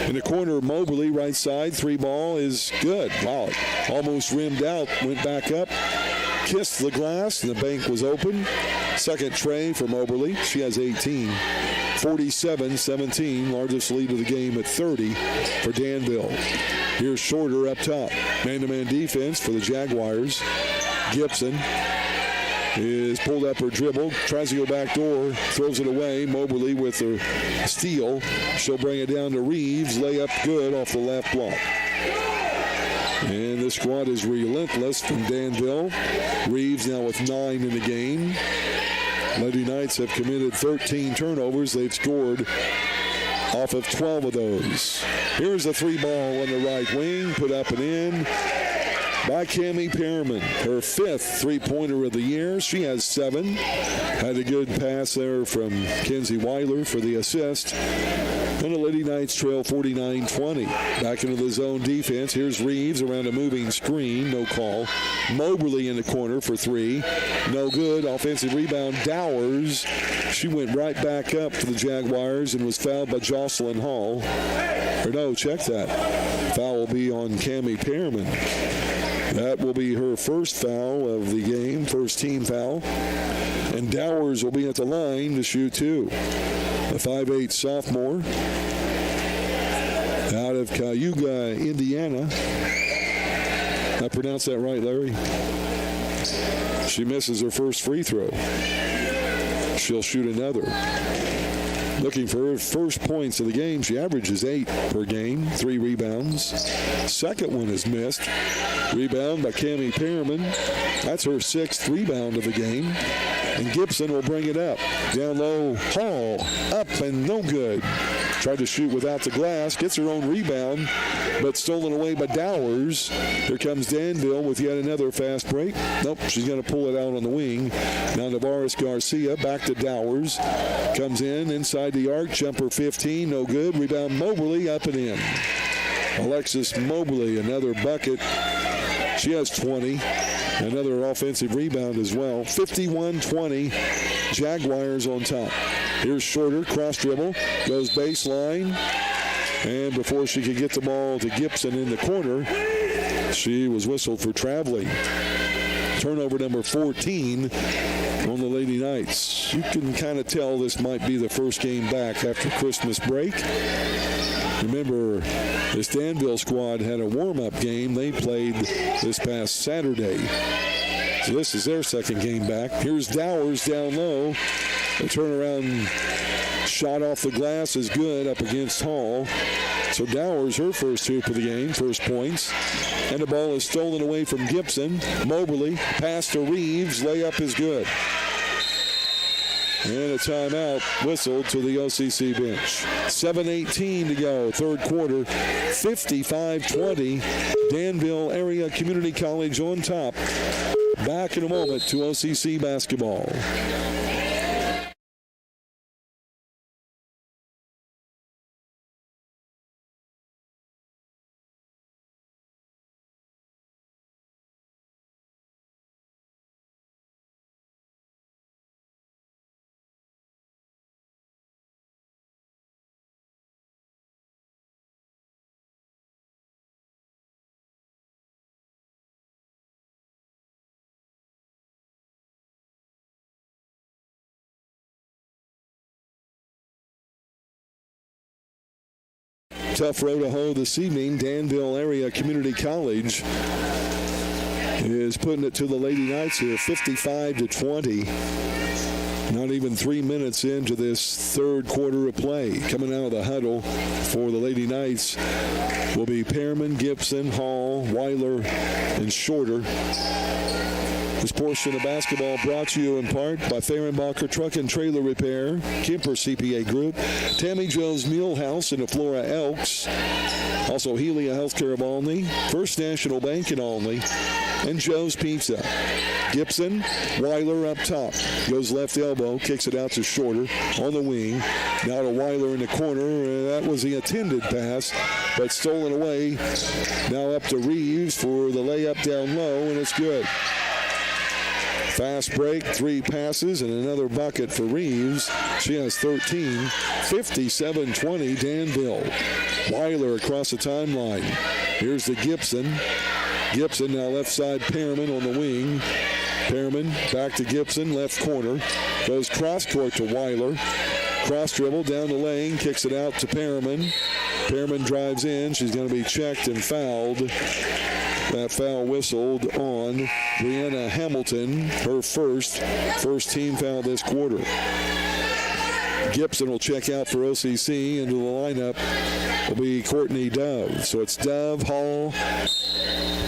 In the corner, Moberly, right side. 3-ball is good. Wow, almost rimmed out. Went back up. Kissed the glass, and the bank was open. Second tray for Moberly. She has 18. 47-17, largest lead of the game at 30 for Danville. Here's Shorter up top. Man-to-man defense for the Jaguars. Gibson is pulled up her dribble, tries to go back door, throws it away. Moberly with her steal. She'll bring it down to Reeves. Layup good off the left block. And this squad is relentless from Danville. Reeves now with 9 in the game. Lady Knights have committed 13 turnovers. They've scored off of 12 of those. Here's a 3-ball on the right wing, put up and in by Cammie Perriman. Her 5th three-pointer of the year. She has 7. Had a good pass there from Kenzie Weiler for the assist. And the Lady Knights trail 49-20. Back into the zone defense. Here's Reeves around a moving screen. No call. Moberly in the corner for 3. No good. Offensive rebound. Dowers. She went right back up for the Jaguars and was fouled by Jocelyn Hall. Or no, check that. Foul will be on Cammie Perriman. That will be her first foul of the game. First team foul. And Dowers will be at the line to shoot 2. A 5'8" sophomore out of Cayuga, Indiana. I pronounced that right, Larry? She misses her first free throw. She'll shoot another. Looking for her first points of the game. She averages 8 per game, 3 rebounds. Second one is missed. Rebound by Cammie Perriman. That's her 6th rebound of the game. And Gibson will bring it up. Down low, Hall, up and no good. Tried to shoot without the glass, gets her own rebound, but stolen away by Dowers. Here comes Danville with yet another fast break. Nope, she's going to pull it out on the wing. Now Navarez Garcia back to Dowers. Comes in inside the arc, jumper 15, no good. Rebound Moberly, up and in. Alexis Moberly, another bucket. She has 20. Another offensive rebound as well. 51-20, Jaguars on top. Here's Shorter, cross dribble, goes baseline. And before she could get the ball to Gibson in the corner, she was whistled for traveling. Turnover number 14 on the Lady Knights. You can kind of tell this might be the first game back after Christmas break. Remember, this Danville squad had a warm-up game they played this past Saturday. So this is their second game back. Here's Dowers down low. The turnaround shot off the glass is good up against Hall. So Dowers, her first hoop of the game, first points. And the ball is stolen away from Gibson. Moberly, pass to Reeves, layup is good. And a timeout whistled to the OCC bench. 7:18 to go, third quarter, 55-20. Danville Area Community College on top. Back in a moment to OCC basketball. Tough row to hoe this evening. Danville Area Community College is putting it to the Lady Knights here, 55-20. Not even 3 minutes into this third quarter of play. Coming out of the huddle for the Lady Knights will be Pearman, Gibson, Hall, Weiler, and Shorter. This portion of basketball brought to you in part by Fehrenbacher Truck and Trailer Repair, Kemper CPA Group, Tammy Joe's Meal House in Flora Elks, also Helia Healthcare of Olney, First National Bank in Olney, and Joe's Pizza. Gibson, Weiler up top, goes left elbow, kicks it out to Shorter on the wing. Now to Weiler in the corner. That was the intended pass, but stolen away. Now up to Reeves for the layup down low, and it's good. Fast break, 3 passes, and another bucket for Reeves. She has 13, 57-20 Danville. Weiler across the timeline. Here's the Gibson. Gibson now left side, Pearman on the wing. Pearman back to Gibson, left corner. Goes cross court to Weiler. Cross dribble down the lane, kicks it out to Pearman. Pearman drives in. She's going to be checked and fouled. That foul whistled on Brianna Hamilton, her first team foul this quarter. Gibson will check out for OCC. Into the lineup will be Courtney Dove. So it's Dove, Hall,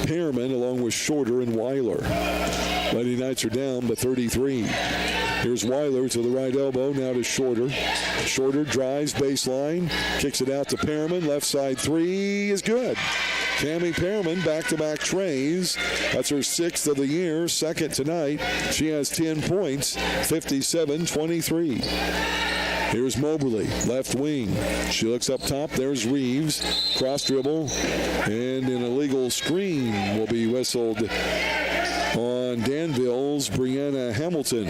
Pearman, along with Shorter and Weiler. Lady Knights are down by 33. Here's Weiler to the right elbow, now to Shorter. Shorter drives baseline, kicks it out to Pearman. Left side 3 is good. Cami Pearman, back-to-back trays. That's her 6th of the year, 2nd tonight. She has 10 points, 57-23. Here's Moberly, left wing. She looks up top. There's Reeves. Cross dribble. And an illegal screen will be whistled on Danville's Brianna Hamilton.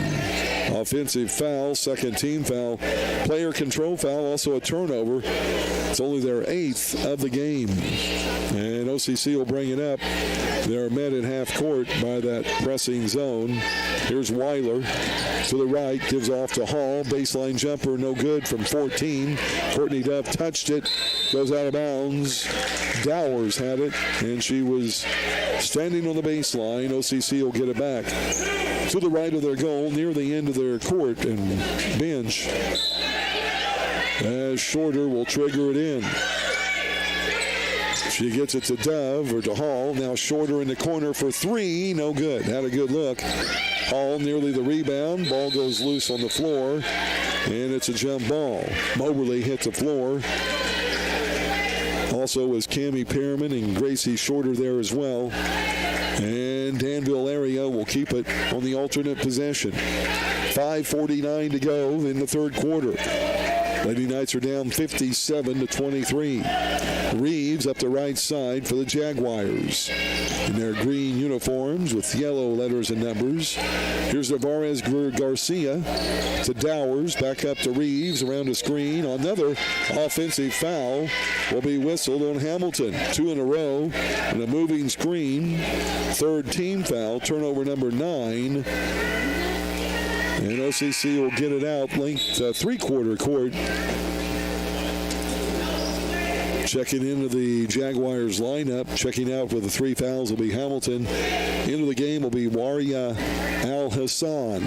Offensive foul, 2nd team foul. Player control foul, also a turnover. It's only their 8th of the game. And OCC will bring it up. They're met at half court by that pressing zone. Here's Weiler to the right, gives off to Hall. Baseline jumper, no good from 14. Courtney Dove touched it, goes out of bounds. Dowers had it, and she was standing on the baseline. OCC will get it back to the right of their goal, near the end of their court and bench. As Shorter will trigger it in. She gets it to Dove, or to Hall. Now Shorter in the corner for 3. No good. Had a good look. Hall nearly the rebound. Ball goes loose on the floor, and it's a jump ball. Moberly hits the floor. Also was Cami Pearman and Gracie Shorter there as well. And Danville area will keep it on the alternate possession. 5:49 to go in the third quarter. Lady Knights are down 57-23. Reeves up the right side for the Jaguars in their green uniforms with yellow letters and numbers. Here's Navarez Garcia to Dowers, back up to Reeves, around the screen. Another offensive foul will be whistled on Hamilton. 2 in a row and a moving screen. 3rd team foul, turnover number 9. And OCC will get it out, linked three-quarter court. Checking into the Jaguars lineup. Checking out with the 3 fouls will be Hamilton. Into the game will be Waria Al-Hassan.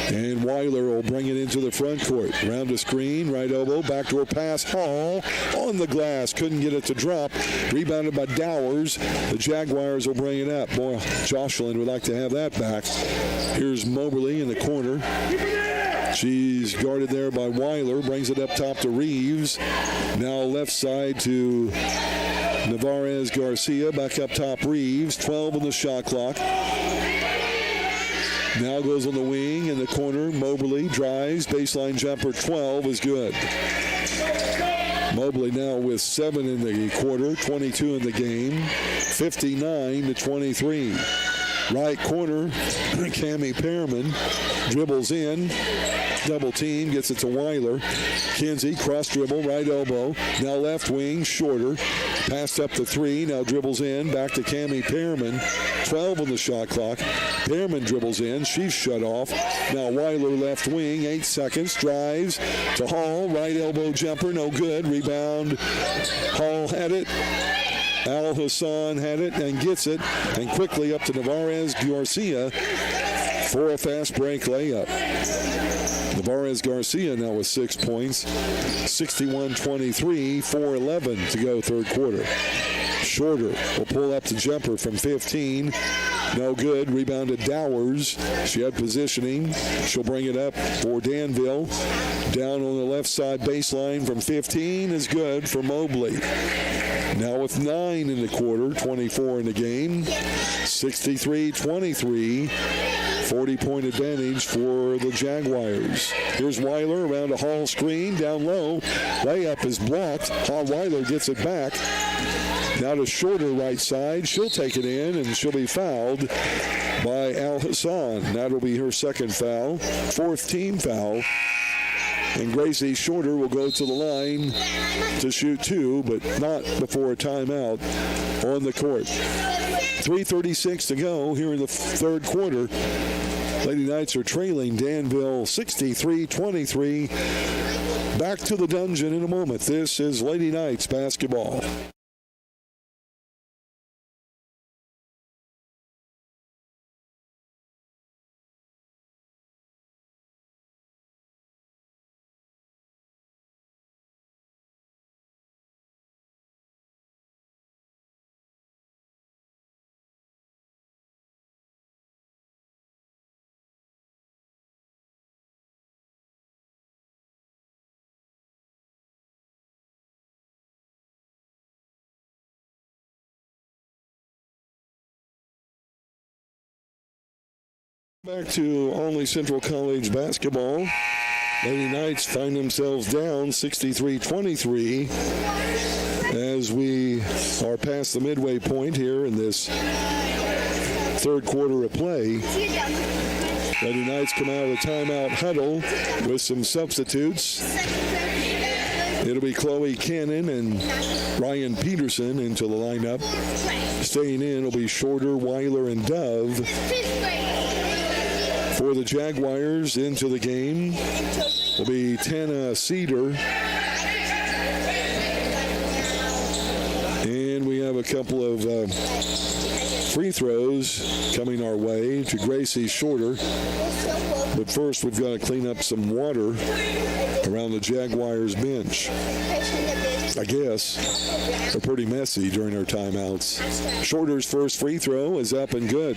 And Weiler will bring it into the front court. Round the screen, right elbow, backdoor pass. Hall on the glass. Couldn't get it to drop. Rebounded by Dowers. The Jaguars will bring it up. Boy, Jocelyn would like to have that back. Here's Moberly in the corner. She's guarded there by Weiler. Brings it up top to Reeves. Now left side to Navarez Garcia. Back up top Reeves. 12 on the shot clock. Now goes on the wing in the corner. Moberly drives. Baseline jumper 12 is good. Moberly now with 7 in the quarter, 22 in the game. 59-23. Right corner, Cammie Pearman dribbles in. Double team, gets it to Weiler. Kinsey, cross dribble, right elbow. Now left wing, shorter. Passed up the three, now dribbles in. Back to Cammie Pearman. 12 on the shot clock. Pearman dribbles in. She's shut off. Now Weiler left wing, 8 seconds. Drives to Hall. Right elbow jumper, no good. Rebound. Hall had it. Al Hassan had it and gets it. And quickly up to Navarez Garcia for a fast break layup. Navarez Garcia now with 6 points. 61-23, 4:11 to go third quarter. Shorter will pull up the jumper from 15. No good. Rebounded Dowers. She had positioning. She'll bring it up for Danville. Down on the left side baseline from 15 is good for Mobley. Now with 9 in the quarter, 24 in the game. 63-23. 40-point advantage for the Jaguars. Here's Weiler around a Hall screen, down low. Layup is blocked. Weiler gets it back. Now to Shorter right side. She'll take it in, and she'll be fouled by Al Hassan. That'll be her second foul. 4th team foul. And Gracie Shorter will go to the line to shoot 2, but not before a timeout on the court. 3:36 to go here in the third quarter. Lady Knights are trailing Danville 63-23. Back to the dungeon in a moment. This is Lady Knights basketball. Back to Olney Central College basketball. Lady Knights find themselves down 63-23 as we are past the midway point here in this third quarter of play. Lady Knights come out of the timeout huddle with some substitutes. It'll be Chloe Cannon and Ryan Peterson into the lineup. Staying in will be Shorter, Weiler, and Dove. For the Jaguars into the game will be Tana Cedar. And we have a couple of free throws coming our way to Gracie Shorter. But first, we've got to clean up some water around the Jaguars bench. I guess they're pretty messy during their timeouts. Shorter's first free throw is up and good.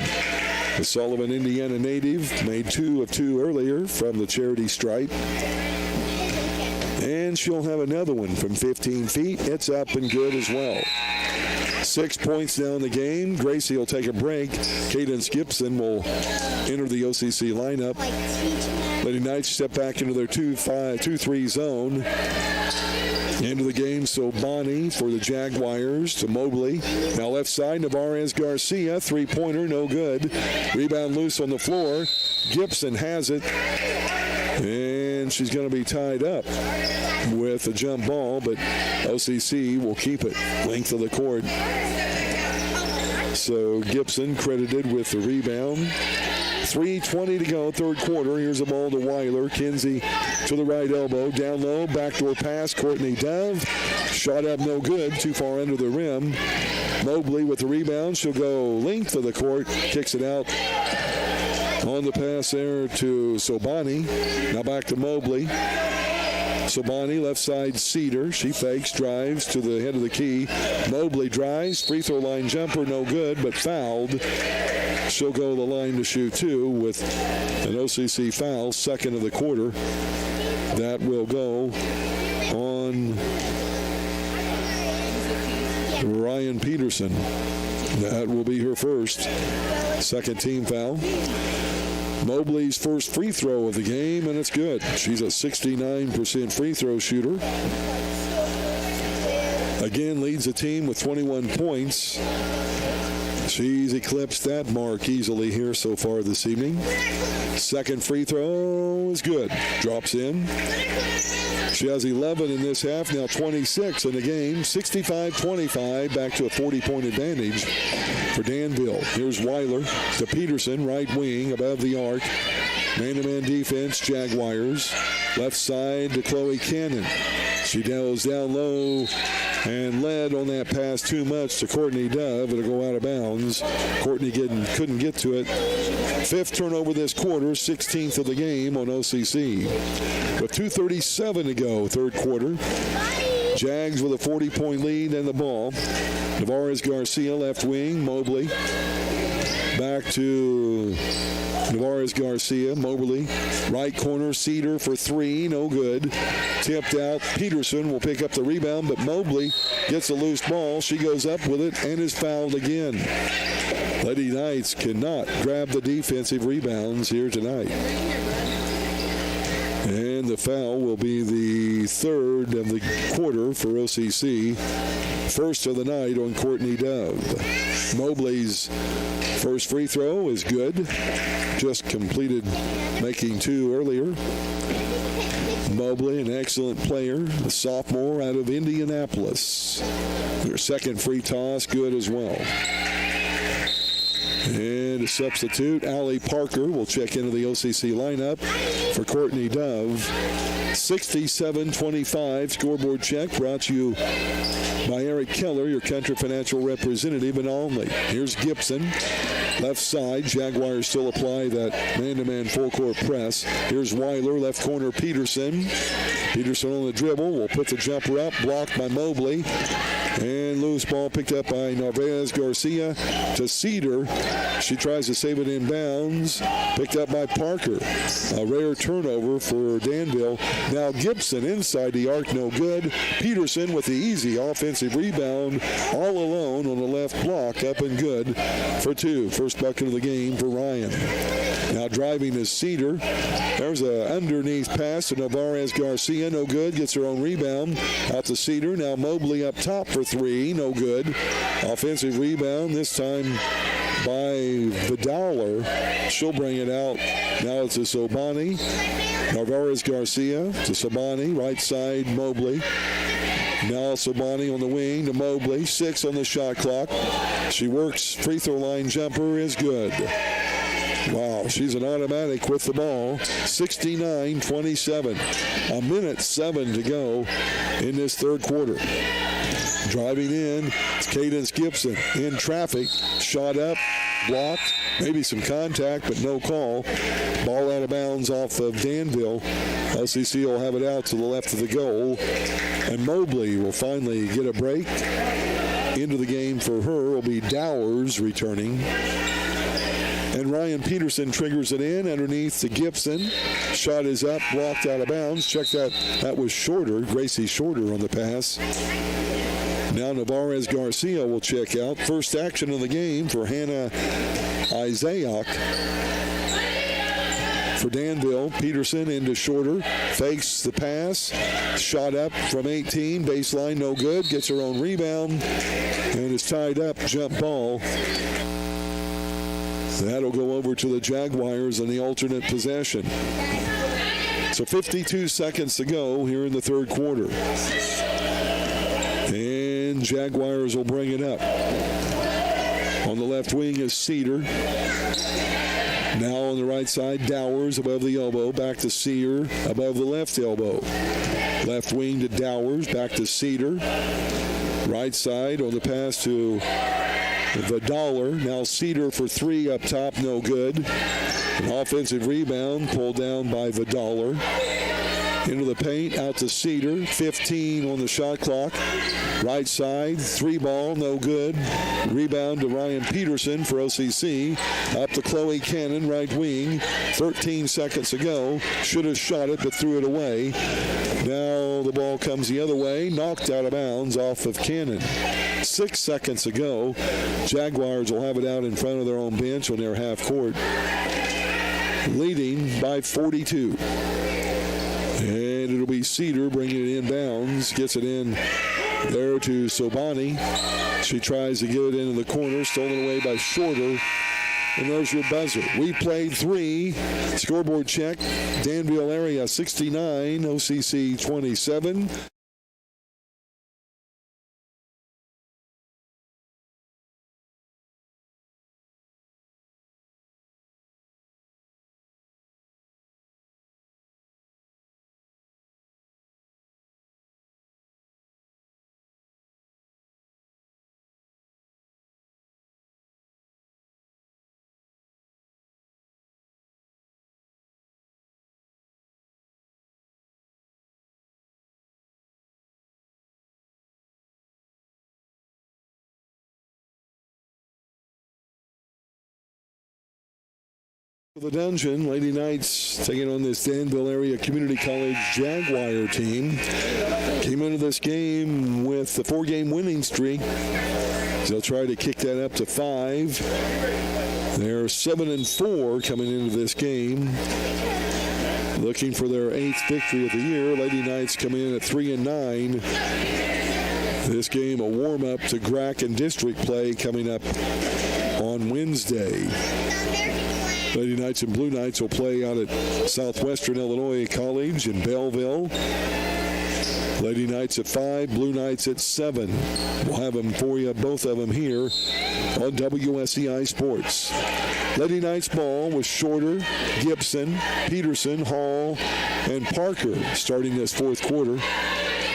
The Sullivan, Indiana native made 2 of 2 earlier from the charity stripe. And she'll have another one from 15 feet. It's up and good as well. 6 points now in the game. Gracie will take a break. Cadence Gibson will enter the OCC lineup. Lady Knights step back into their 2-3 zone. Into the game, so Bonnie for the Jaguars to Mobley. Now left side, Navarez Garcia, three-pointer, no good. Rebound loose on the floor. Gibson has it. And she's going to be tied up with a jump ball, but OCC will keep it. Length of the court. So Gibson credited with the rebound. 3:20 to go, third quarter. Here's a ball to Weiler. Kinsey to the right elbow. Down low, backdoor pass. Courtney Dove. Shot up, no good. Too far under the rim. Mobley with the rebound. She'll go length of the court. Kicks it out. On the pass there to Sobani. Now back to Mobley. Sobani, left side Cedar. She fakes, drives to the head of the key. Mobley drives. Free throw line jumper, no good, but fouled. She'll go to the line to shoot 2 with an OCC foul, second of the quarter. That will go on Ryan Peterson. That will be her first. Second team foul. Mobley's first free throw of the game, and it's good. She's a 69% free throw shooter. Again, leads the team with 21 points. She's eclipsed that mark easily here so far this evening. Second free throw is good. Drops in. She has 11 in this half, now 26 in the game. 65-25, back to a 40-point advantage for Danville. Here's Weiler to Peterson, right wing, above the arc. Man-to-man defense, Jaguars. Left side to Chloe Cannon. She goes down low and led on that pass too much to Courtney Dove. It'll go out of bounds. Courtney couldn't get to it. Fifth turnover this quarter, 16th of the game on OCC. With 2:37 to go, third quarter. Jags with a 40-point lead and the ball. Navarez Garcia, left wing. Mobley back to Navarez Garcia. Mobley, right corner. Cedar for three, no good. Tipped out. Peterson will pick up the rebound, but Mobley gets a loose ball. She goes up with it and is fouled again. Lady Knights cannot grab the defensive rebounds here tonight. And the foul will be the third of the quarter for OCC. First of the night on Courtney Dove. Mobley's first free throw is good. Just completed making two earlier. Mobley, an excellent player, a sophomore out of Indianapolis. Their second free toss, good as well. And a substitute, Allie Parker, will check into the OCC lineup for Courtney Dove. 67-25 scoreboard check brought to you by Eric Keller, your Country Financial representative in Olney. Here's Gibson. Left side, Jaguars still apply that man-to-man full-court press. Here's Weiler, left corner, Peterson. Peterson on the dribble will put the jumper up, blocked by Mobley. And loose ball picked up by Narvaez Garcia to Cedar. She tries to save it in bounds. Picked up by Parker. A rare turnover for Danville. Now Gibson inside the arc, no good. Peterson with the easy offensive rebound, all alone on the left block, up and good for two. First bucket of the game for Ryan. Now driving is Cedar. There's an underneath pass to Navarez Garcia, no good. Gets her own rebound out to Cedar. Now Mobley up top for three, no good. Offensive rebound, this time by Vidaler. She'll bring it out. Now it's to Sobani. Navarez Garcia to Sobani, right side Mobley. Now Sobani on the wing to Mobley. 6 on the shot clock. She works, free throw line jumper is good. Wow, she's an automatic with the ball. 69-27. A minute 7 to go in this third quarter. Driving in, it's Cadence Gibson in traffic. Shot up, blocked, maybe some contact, but no call. Ball out of bounds off of Danville. OCC will have it out to the left of the goal. And Mobley will finally get a break. Into the game for her will be Dowers returning. And Ryan Peterson triggers it in underneath to Gibson. Shot is up, blocked out of bounds. Check that. That was Shorter, Gracie Shorter on the pass. Now Navarez Garcia will check out. First action of the game for Hannah Isaac. For Danville, Peterson into Shorter. Fakes the pass. Shot up from 18. Baseline, no good. Gets her own rebound. And is tied up. Jump ball. That'll go over to the Jaguars on the alternate possession. So 52 seconds to go here in the third quarter. And Jaguars will bring it up. On the left wing is Cedar. Now on the right side, Dowers above the elbow. Back to Sear above the left elbow. Left wing to Dowers. Back to Cedar. Right side on the pass to Vidaler. Now Cedar for three up top, no good. An offensive rebound pulled down by Vidaler. Into the paint, out to Cedar. 15 on the shot clock. Right side, three ball, no good. Rebound to Ryan Peterson for OCC. Up to Chloe Cannon, right wing. 13 seconds ago. Should have shot it, but threw it away. Now the ball comes the other way. Knocked out of bounds off of Cannon. 6 seconds ago. Jaguars will have it out in front of their own bench on their half court. Leading by 42. And it'll be Cedar bringing it inbounds. Gets it in There to Sobani. She tries to get it into the corner. Stolen away by Shorter. And there's your buzzer. We played 3. Scoreboard check. Danville area 69. OCC 27. The Dungeon, Lady Knights taking on this Danville Area Community College Jaguar team. Came into this game with a 4-game winning streak. They'll try to kick that up to 5. They're 7-4 coming into this game. Looking for their 8th victory of the year. Lady Knights come in at 3-9. This game a warm-up to GRAC and district play coming up on Wednesday. Lady Knights and Blue Knights will play out at Southwestern Illinois College in Belleville. Lady Knights at 5, Blue Knights at 7. We'll have them for you, both of them here on WSEI Sports. Lady Knights ball with Shorter, Gibson, Peterson, Hall, and Parker starting this fourth quarter.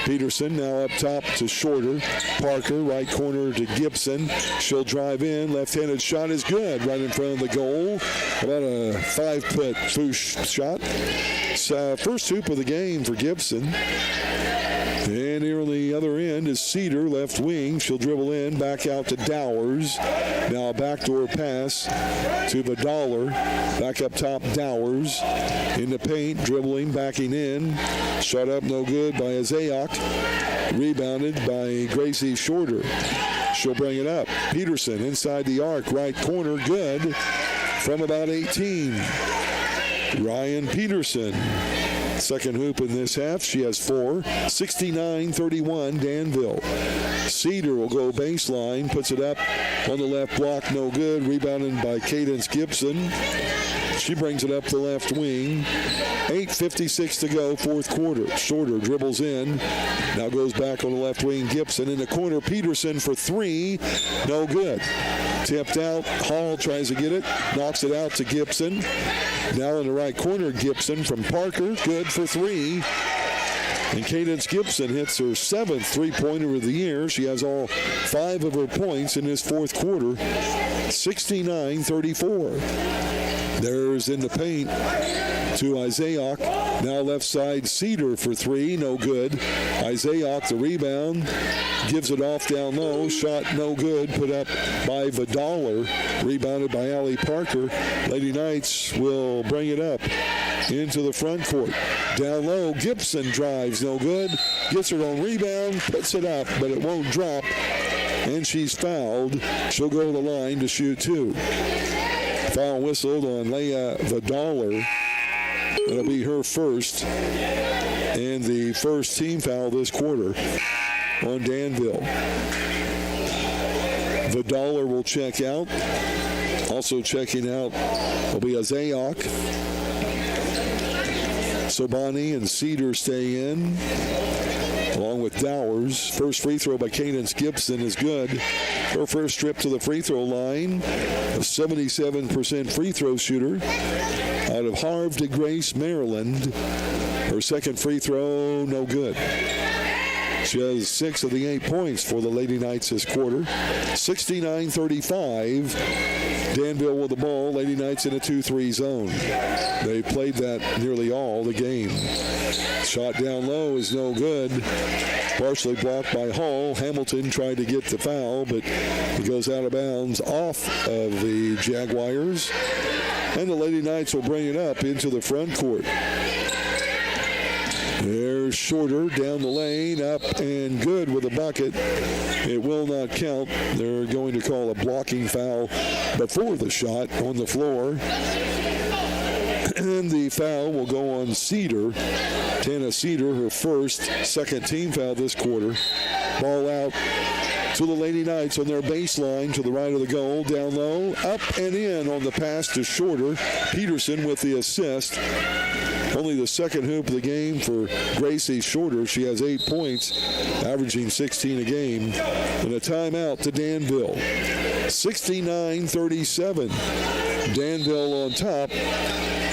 Peterson now up top to Shorter. Parker, right corner to Gibson. She'll drive in. Left-handed shot is good right in front of the goal. About a 5-foot swoosh shot. First hoop of the game for Gibson. And here on the other end is Cedar, left wing. She'll dribble in, back out to Dowers. Now a backdoor pass to Vidaler. Back up top, Dowers. In the paint, dribbling, backing in. Shot up, no good by Azayok. Rebounded by Gracie Shorter. She'll bring it up. Peterson inside the arc, right corner, good. From about 18. Ryan Peterson. Second hoop in this half. She has 4. 69-31 Danville. Cedar will go baseline. Puts it up on the left block. No good. Rebounded by Cadence Gibson. She brings it up the left wing. 8:56 to go, fourth quarter. Shorter dribbles in. Now goes back on the left wing. Gibson in the corner. Peterson for 3. No good. Tipped out. Hall tries to get it. Knocks it out to Gibson. Now in the right corner, Gibson from Parker. Good for 3. And Cadence Gibson hits her 7th three-pointer of the year. She has all 5 of her points in this fourth quarter. 69-34. There's in the paint to Isayok. Now left side, Cedar for 3. No good. Isayok, the rebound. Gives it off down low. Shot no good. Put up by Vidaler. Rebounded by Allie Parker. Lady Knights will bring it up into the front court. Down low, Gibson drives. No good. Gets her on rebound. Puts it up, but it won't drop. And she's fouled. She'll go to the line to shoot 2. Foul whistled on Leah Vidaler. That'll be her first. And the first team foul this quarter on Danville. Vidaler will check out. Also checking out will be Azayok. Sobani and Cedar stay in, along with Dowers. First free throw by Cadence Gibson is good. Her first trip to the free throw line. A 77% free throw shooter out of Havre de Grace, Maryland. Her second free throw, no good. She has 6 of the 8 points for the Lady Knights this quarter. 69-35. Danville with the ball. Lady Knights in a 2-3 zone. They played that nearly all the game. Shot down low is no good. Partially blocked by Hall. Hamilton tried to get the foul, but it goes out of bounds off of the Jaguars. And the Lady Knights will bring it up into the front court. There's Shorter down the lane, up and good with a bucket. It will not count. They're going to call a blocking foul before the shot on the floor. And the foul will go on Cedar. Tana Cedar, her second team foul this quarter. Ball out to the Lady Knights on their baseline to the right of the goal. Down low, up and in on the pass to Shorter. Peterson with the assist. Only the second hoop of the game for Gracie Shorter. She has 8 points, averaging 16 a game. And a timeout to Danville. 69-37. Danville on top.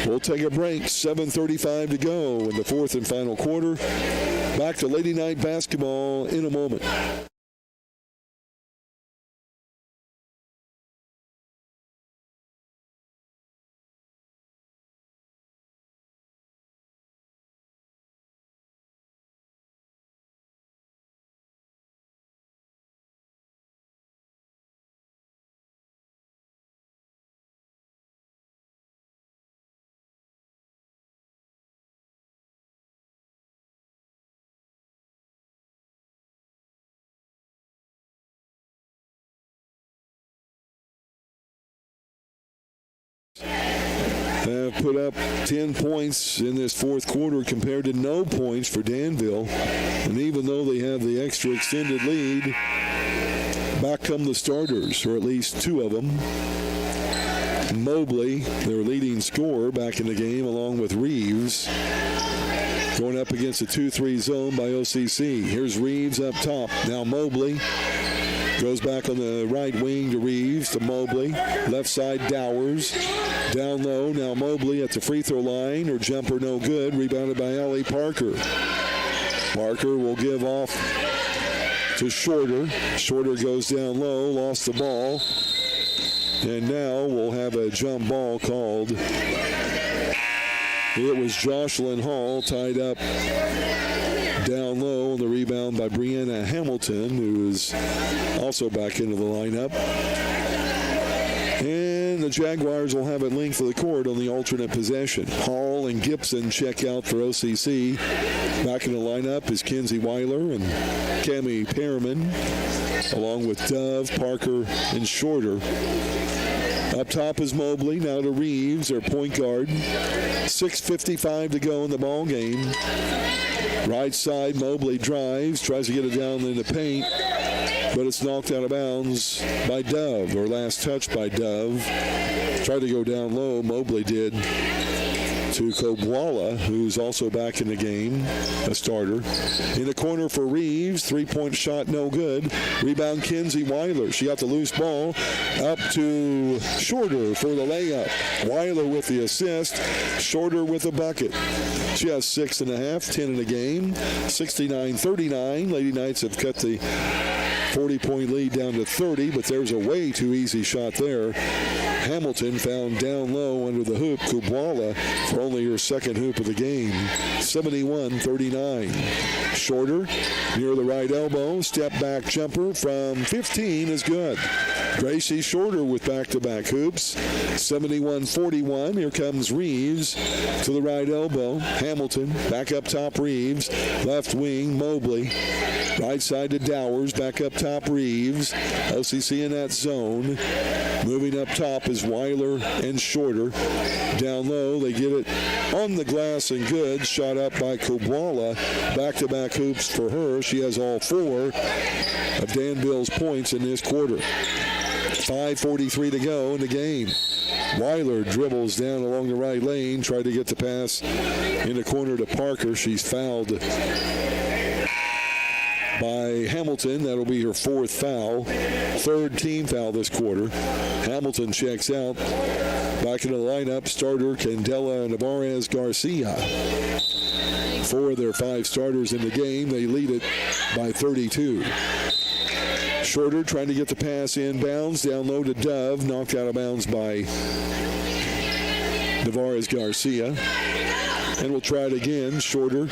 We'll take a break. 7:35 to go in the fourth and final quarter. Back to Lady Knight basketball in a moment. Have put up 10 points in this fourth quarter compared to no points for Danville. And even though they have the extra extended lead, back come the starters, or at least two of them. Mobley, their leading scorer, back in the game, along with Reeves. Going up against a 2-3 zone by OCC. Here's Reeves up top. Now Mobley. Goes back on the right wing to Reeves, to Mobley. Left side, Dowers. Down low, now Mobley at the free throw line. Her jumper no good. Rebounded by Allie Parker. Parker will give off to Shorter. Shorter goes down low, lost the ball. And now we'll have a jump ball called. It was Jocelyn Hall tied up down low on the rebound by Brianna Hamilton, who is also back into the lineup. And the Jaguars will have it linked for the court on the alternate possession. Hall and Gibson check out for OCC. Back in the lineup is Kenzie Weiler and Cammie Perriman, along with Dove, Parker, and Shorter. Up top is Mobley, now to Reeves, their point guard. 6:55 to go in the ball game. Right side, Mobley drives, tries to get it down in the paint, but it's knocked out of bounds by Dove, or last touch by Dove. Tried to go down low, Mobley did, to Kobwala, who's also back in the game, a starter. In the corner for Reeves, three-point shot no good. Rebound Kenzie Weiler. She got the loose ball up to Shorter for the layup. Weiler with the assist, Shorter with the bucket. She has 6.5, 10 in the game. 69-39. Lady Knights have cut the 40-point lead down to 30, but there's a way too easy shot there. Hamilton found down low under the hoop. Kubwala for only her second hoop of the game. 71-39. Shorter near the right elbow. Step back jumper from 15 is good. Gracie Shorter with back-to-back hoops. 71-41. Here comes Reeves to the right elbow. Hamilton back up top. Reeves left wing. Mobley right side to Dowers. Back up top. Reeves. OCC in that zone. Moving up top is Weiler and Shorter. Down low, they get it on the glass and good. Shot up by Kubwala. Back-to-back hoops for her. She has all four of Danville's points in this quarter. 5:43 to go in the game. Weiler dribbles down along the right lane. Tried to get the pass in the corner to Parker. She's fouled by Hamilton. That'll be her fourth foul. Third team foul this quarter. Hamilton checks out. Back in the lineup, starter Candela Navarez Garcia. Four of their five starters in the game. They lead it by 32. Shorter trying to get the pass inbounds. Down low to Dove. Knocked out of bounds by Navarez Garcia. And we'll try it again. Shorter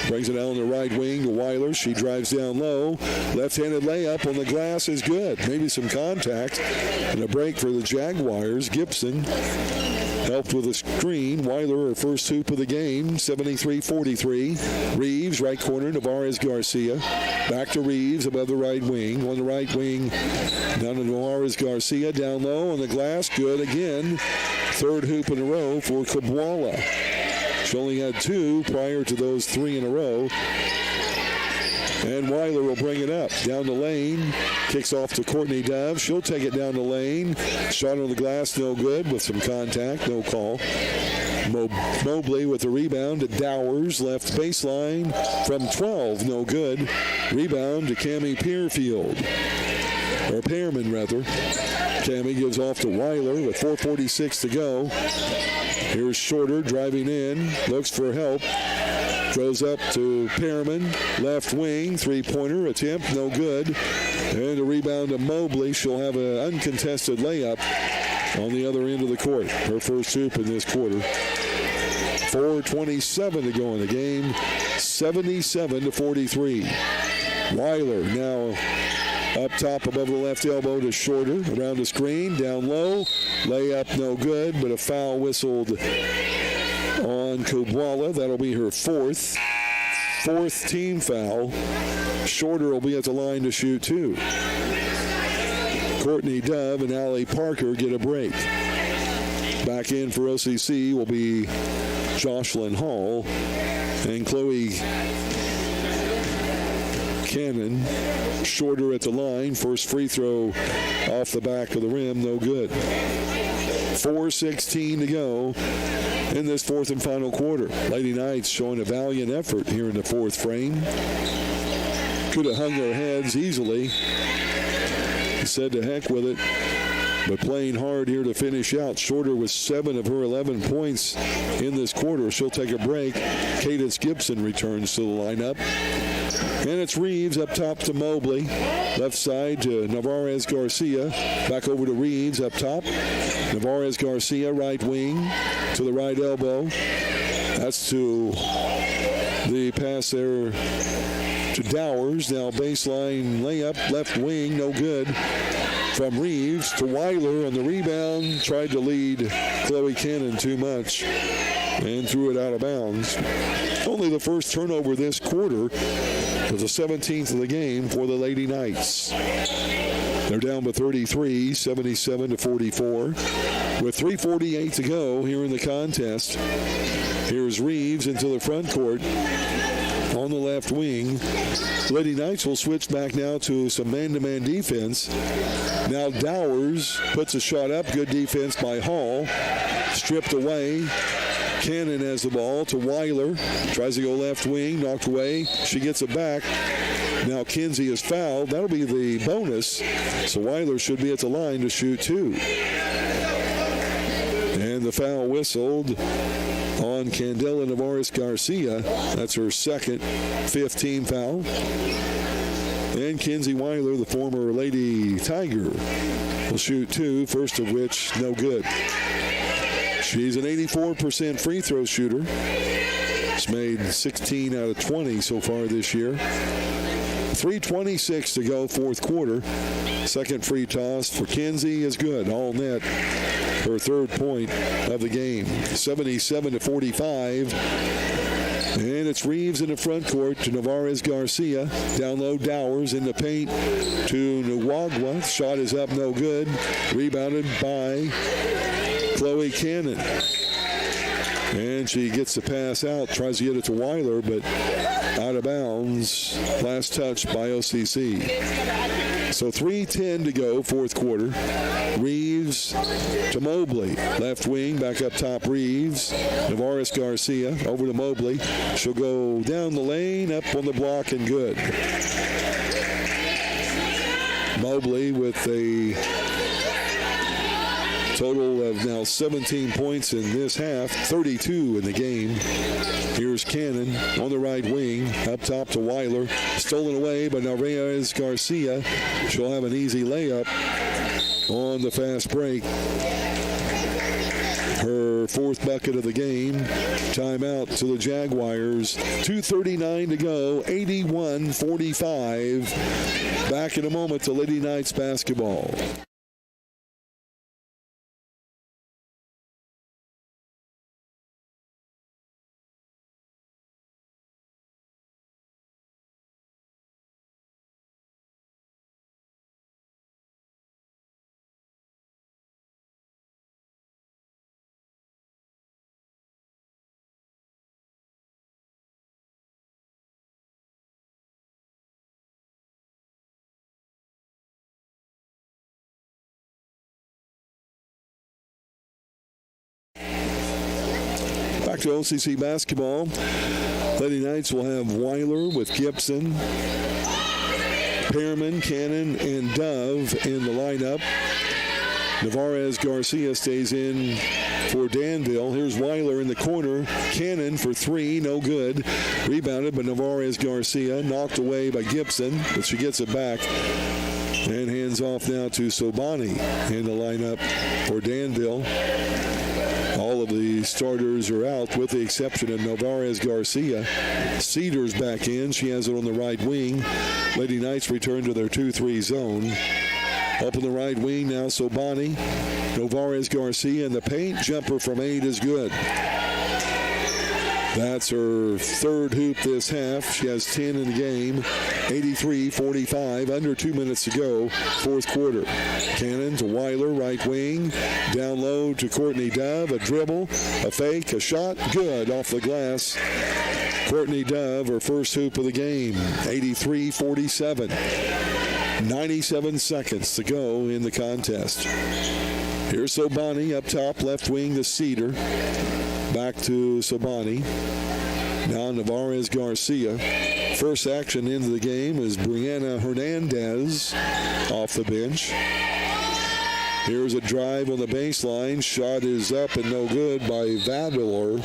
brings it out on the right wing to Weiler. She drives down low. Left-handed layup on the glass is good. Maybe some contact and a break for the Jaguars. Gibson helped with a screen. Weiler, her first hoop of the game, 73-43. Reeves, right corner, Navarez Garcia. Back to Reeves above the right wing. On the right wing, down to Navarez Garcia. Down low on the glass. Good again. Third hoop in a row for Kabwala. She only had 2 prior to those 3 in a row. And Weiler will bring it up. Down the lane. Kicks off to Courtney Dove. She'll take it down the lane. Shot on the glass, no good with some contact. No call. Mobley with the rebound to Dowers. Left baseline from 12. No good. Rebound to Cammie Pearfield. Or Pearman, rather. Cammie gives off to Weiler with 4:46 to go. Here's Shorter driving in. Looks for help. Throws up to Pearman. Left wing. Three-pointer attempt. No good. And a rebound to Mobley. She'll have an uncontested layup on the other end of the court. Her first hoop in this quarter. 4:27 to go in the game. 77-43. Weiler now up top above the left elbow to Shorter. Around the screen. Down low. Layup no good, but a foul whistled on Kubwala. That'll be her fourth team foul. Shorter will be at the line to shoot 2. Courtney Dove and Allie Parker get a break. Back in for OCC will be Jocelyn Hall and Chloe Cannon. Shorter at the line. First free throw off the back of the rim. No good. 4:16 to go in this fourth and final quarter. Lady Knights showing a valiant effort here in the fourth frame. Could have hung their heads easily. Said to heck with it. But playing hard here to finish out. Shorter with 7 of her 11 points in this quarter. She'll take a break. Cadence Gibson returns to the lineup. And it's Reeves up top to Mobley. Left side to Navarez Garcia. Back over to Reeves up top. Navarez Garcia, right wing to the right elbow. That's to the pass there to Dowers. Now baseline layup, left wing, no good. From Reeves to Weiler on the rebound. Tried to lead Chloe Cannon too much and threw it out of bounds. Only the first turnover this quarter. It was the 17th of the game for the Lady Knights. They're down by 33, 77-44. With 3:48 to go here in the contest. Here's Reeves into the front court on the left wing. Lady Knights will switch back now to some man-to-man defense. Now Dowers puts a shot up. Good defense by Hall. Stripped away. Cannon has the ball to Weiler. Tries to go left wing. Knocked away. She gets it back. Now Kinsey is fouled. That'll be the bonus. So Weiler should be at the line to shoot 2. And the foul whistled on Candela Navarez Garcia. That's her second, 5th team foul. And Kinsey Weiler, the former Lady Tiger, will shoot 2, first of which no good. She's an 84% free throw shooter. She's made 16 out of 20 so far this year. 3:26 to go, fourth quarter. Second free toss for Kinsey is good. All net. Her third point of the game. 77-45. And it's Reeves in the front court to Navarez Garcia. Down low, Dowers in the paint to Nwagwa. Shot is up, no good. Rebounded by Chloe Cannon. And she gets the pass out. Tries to get it to Weiler, but out of bounds. Last touch by OCC. So 3:10 to go, fourth quarter. Reeves to Mobley. Left wing, back up top, Reeves. Navarez Garcia over to Mobley. She'll go down the lane, up on the block, and good. Mobley with a total of now 17 points in this half, 32 in the game. Here's Cannon on the right wing, up top to Weiler. Stolen away by Navarez Garcia. She'll have an easy layup on the fast break. her fourth bucket of the game. Timeout to the Jaguars. 2:39 to go, 81-45. Back in a moment to Lady Knights basketball. Back to OCC basketball. Lady Knights will have Weiler with Gibson, Pearman, Cannon, and Dove in the lineup. Navarez Garcia stays in for Danville. Here's Weiler in the corner. Cannon for three, no good. Rebounded by Navarez Garcia, knocked away by Gibson, but she gets it back. And hands off now to Sobani in the lineup for Danville. All of the starters are out with the exception of Navarez Garcia. Cedars back in. She has it on the right wing. Lady Knights return to their 2-3 zone. Up on the right wing now Sobani. Navarez Garcia in the paint. Jumper from 8 is good. That's her third hoop this half. She has 10 in the game. 83-45, under 2 minutes to go, fourth quarter. Cannon to Weiler, right wing. Down low to Courtney Dove. A dribble, a fake, a shot. Good off the glass. Courtney Dove, her first hoop of the game. 83-47. 97 seconds to go in the contest. Here's Sobani up top, left wing to Cedar. Back to Sobani. Now Navarez Garcia. First action into the game is Brianna Hernandez off the bench. Here's a drive on the baseline. Shot is up and no good by Vanderler.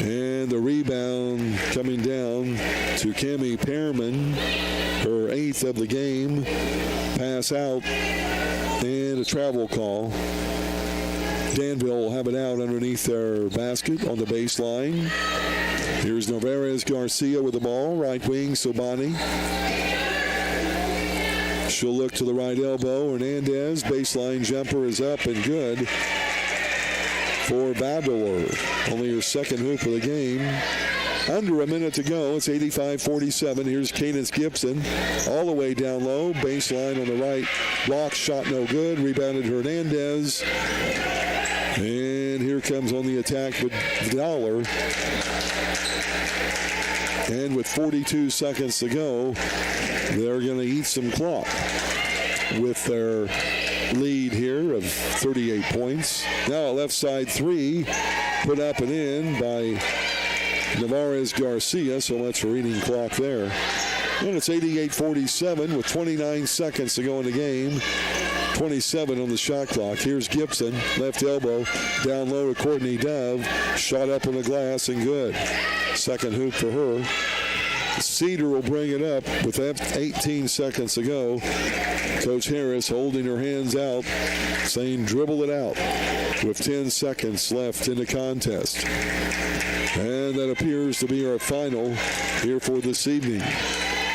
And the rebound coming down to Cammie Pearman. Her 8th of the game. Pass out. And a travel call. Danville will have it out underneath their basket on the baseline. Here's Navarez Garcia with the ball. Right wing, Sobani. She'll look to the right elbow. Hernandez, baseline jumper is up and good for Vanderler. Only her second hoop of the game. Under a minute to go. It's 85-47. Here's Cadence Gibson. All the way down low. Baseline on the right. Block shot no good. Rebounded Hernandez. And here comes on the attack with Dollar. And with 42 seconds to go, they're going to eat some clock with their lead here of 38 points. Now a left side three put up and in by Navarez Garcia. So much for eating clock there. And it's 88-47 with 29 seconds to go in the game. 27 on the shot clock. Here's Gibson, left elbow, down low to Courtney Dove. Shot up on the glass and good. Second hoop for her. Cedar will bring it up with 18 seconds to go. Coach Harris holding her hands out, saying dribble it out with 10 seconds left in the contest. And that appears to be our final here for this evening.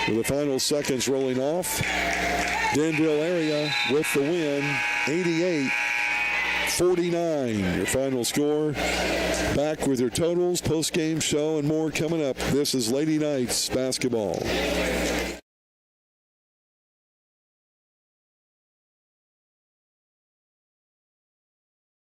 With the final seconds rolling off, Danville area with the win, 88-49. Your final score. Back with your totals, post-game show, and more coming up. This is Lady Knights basketball.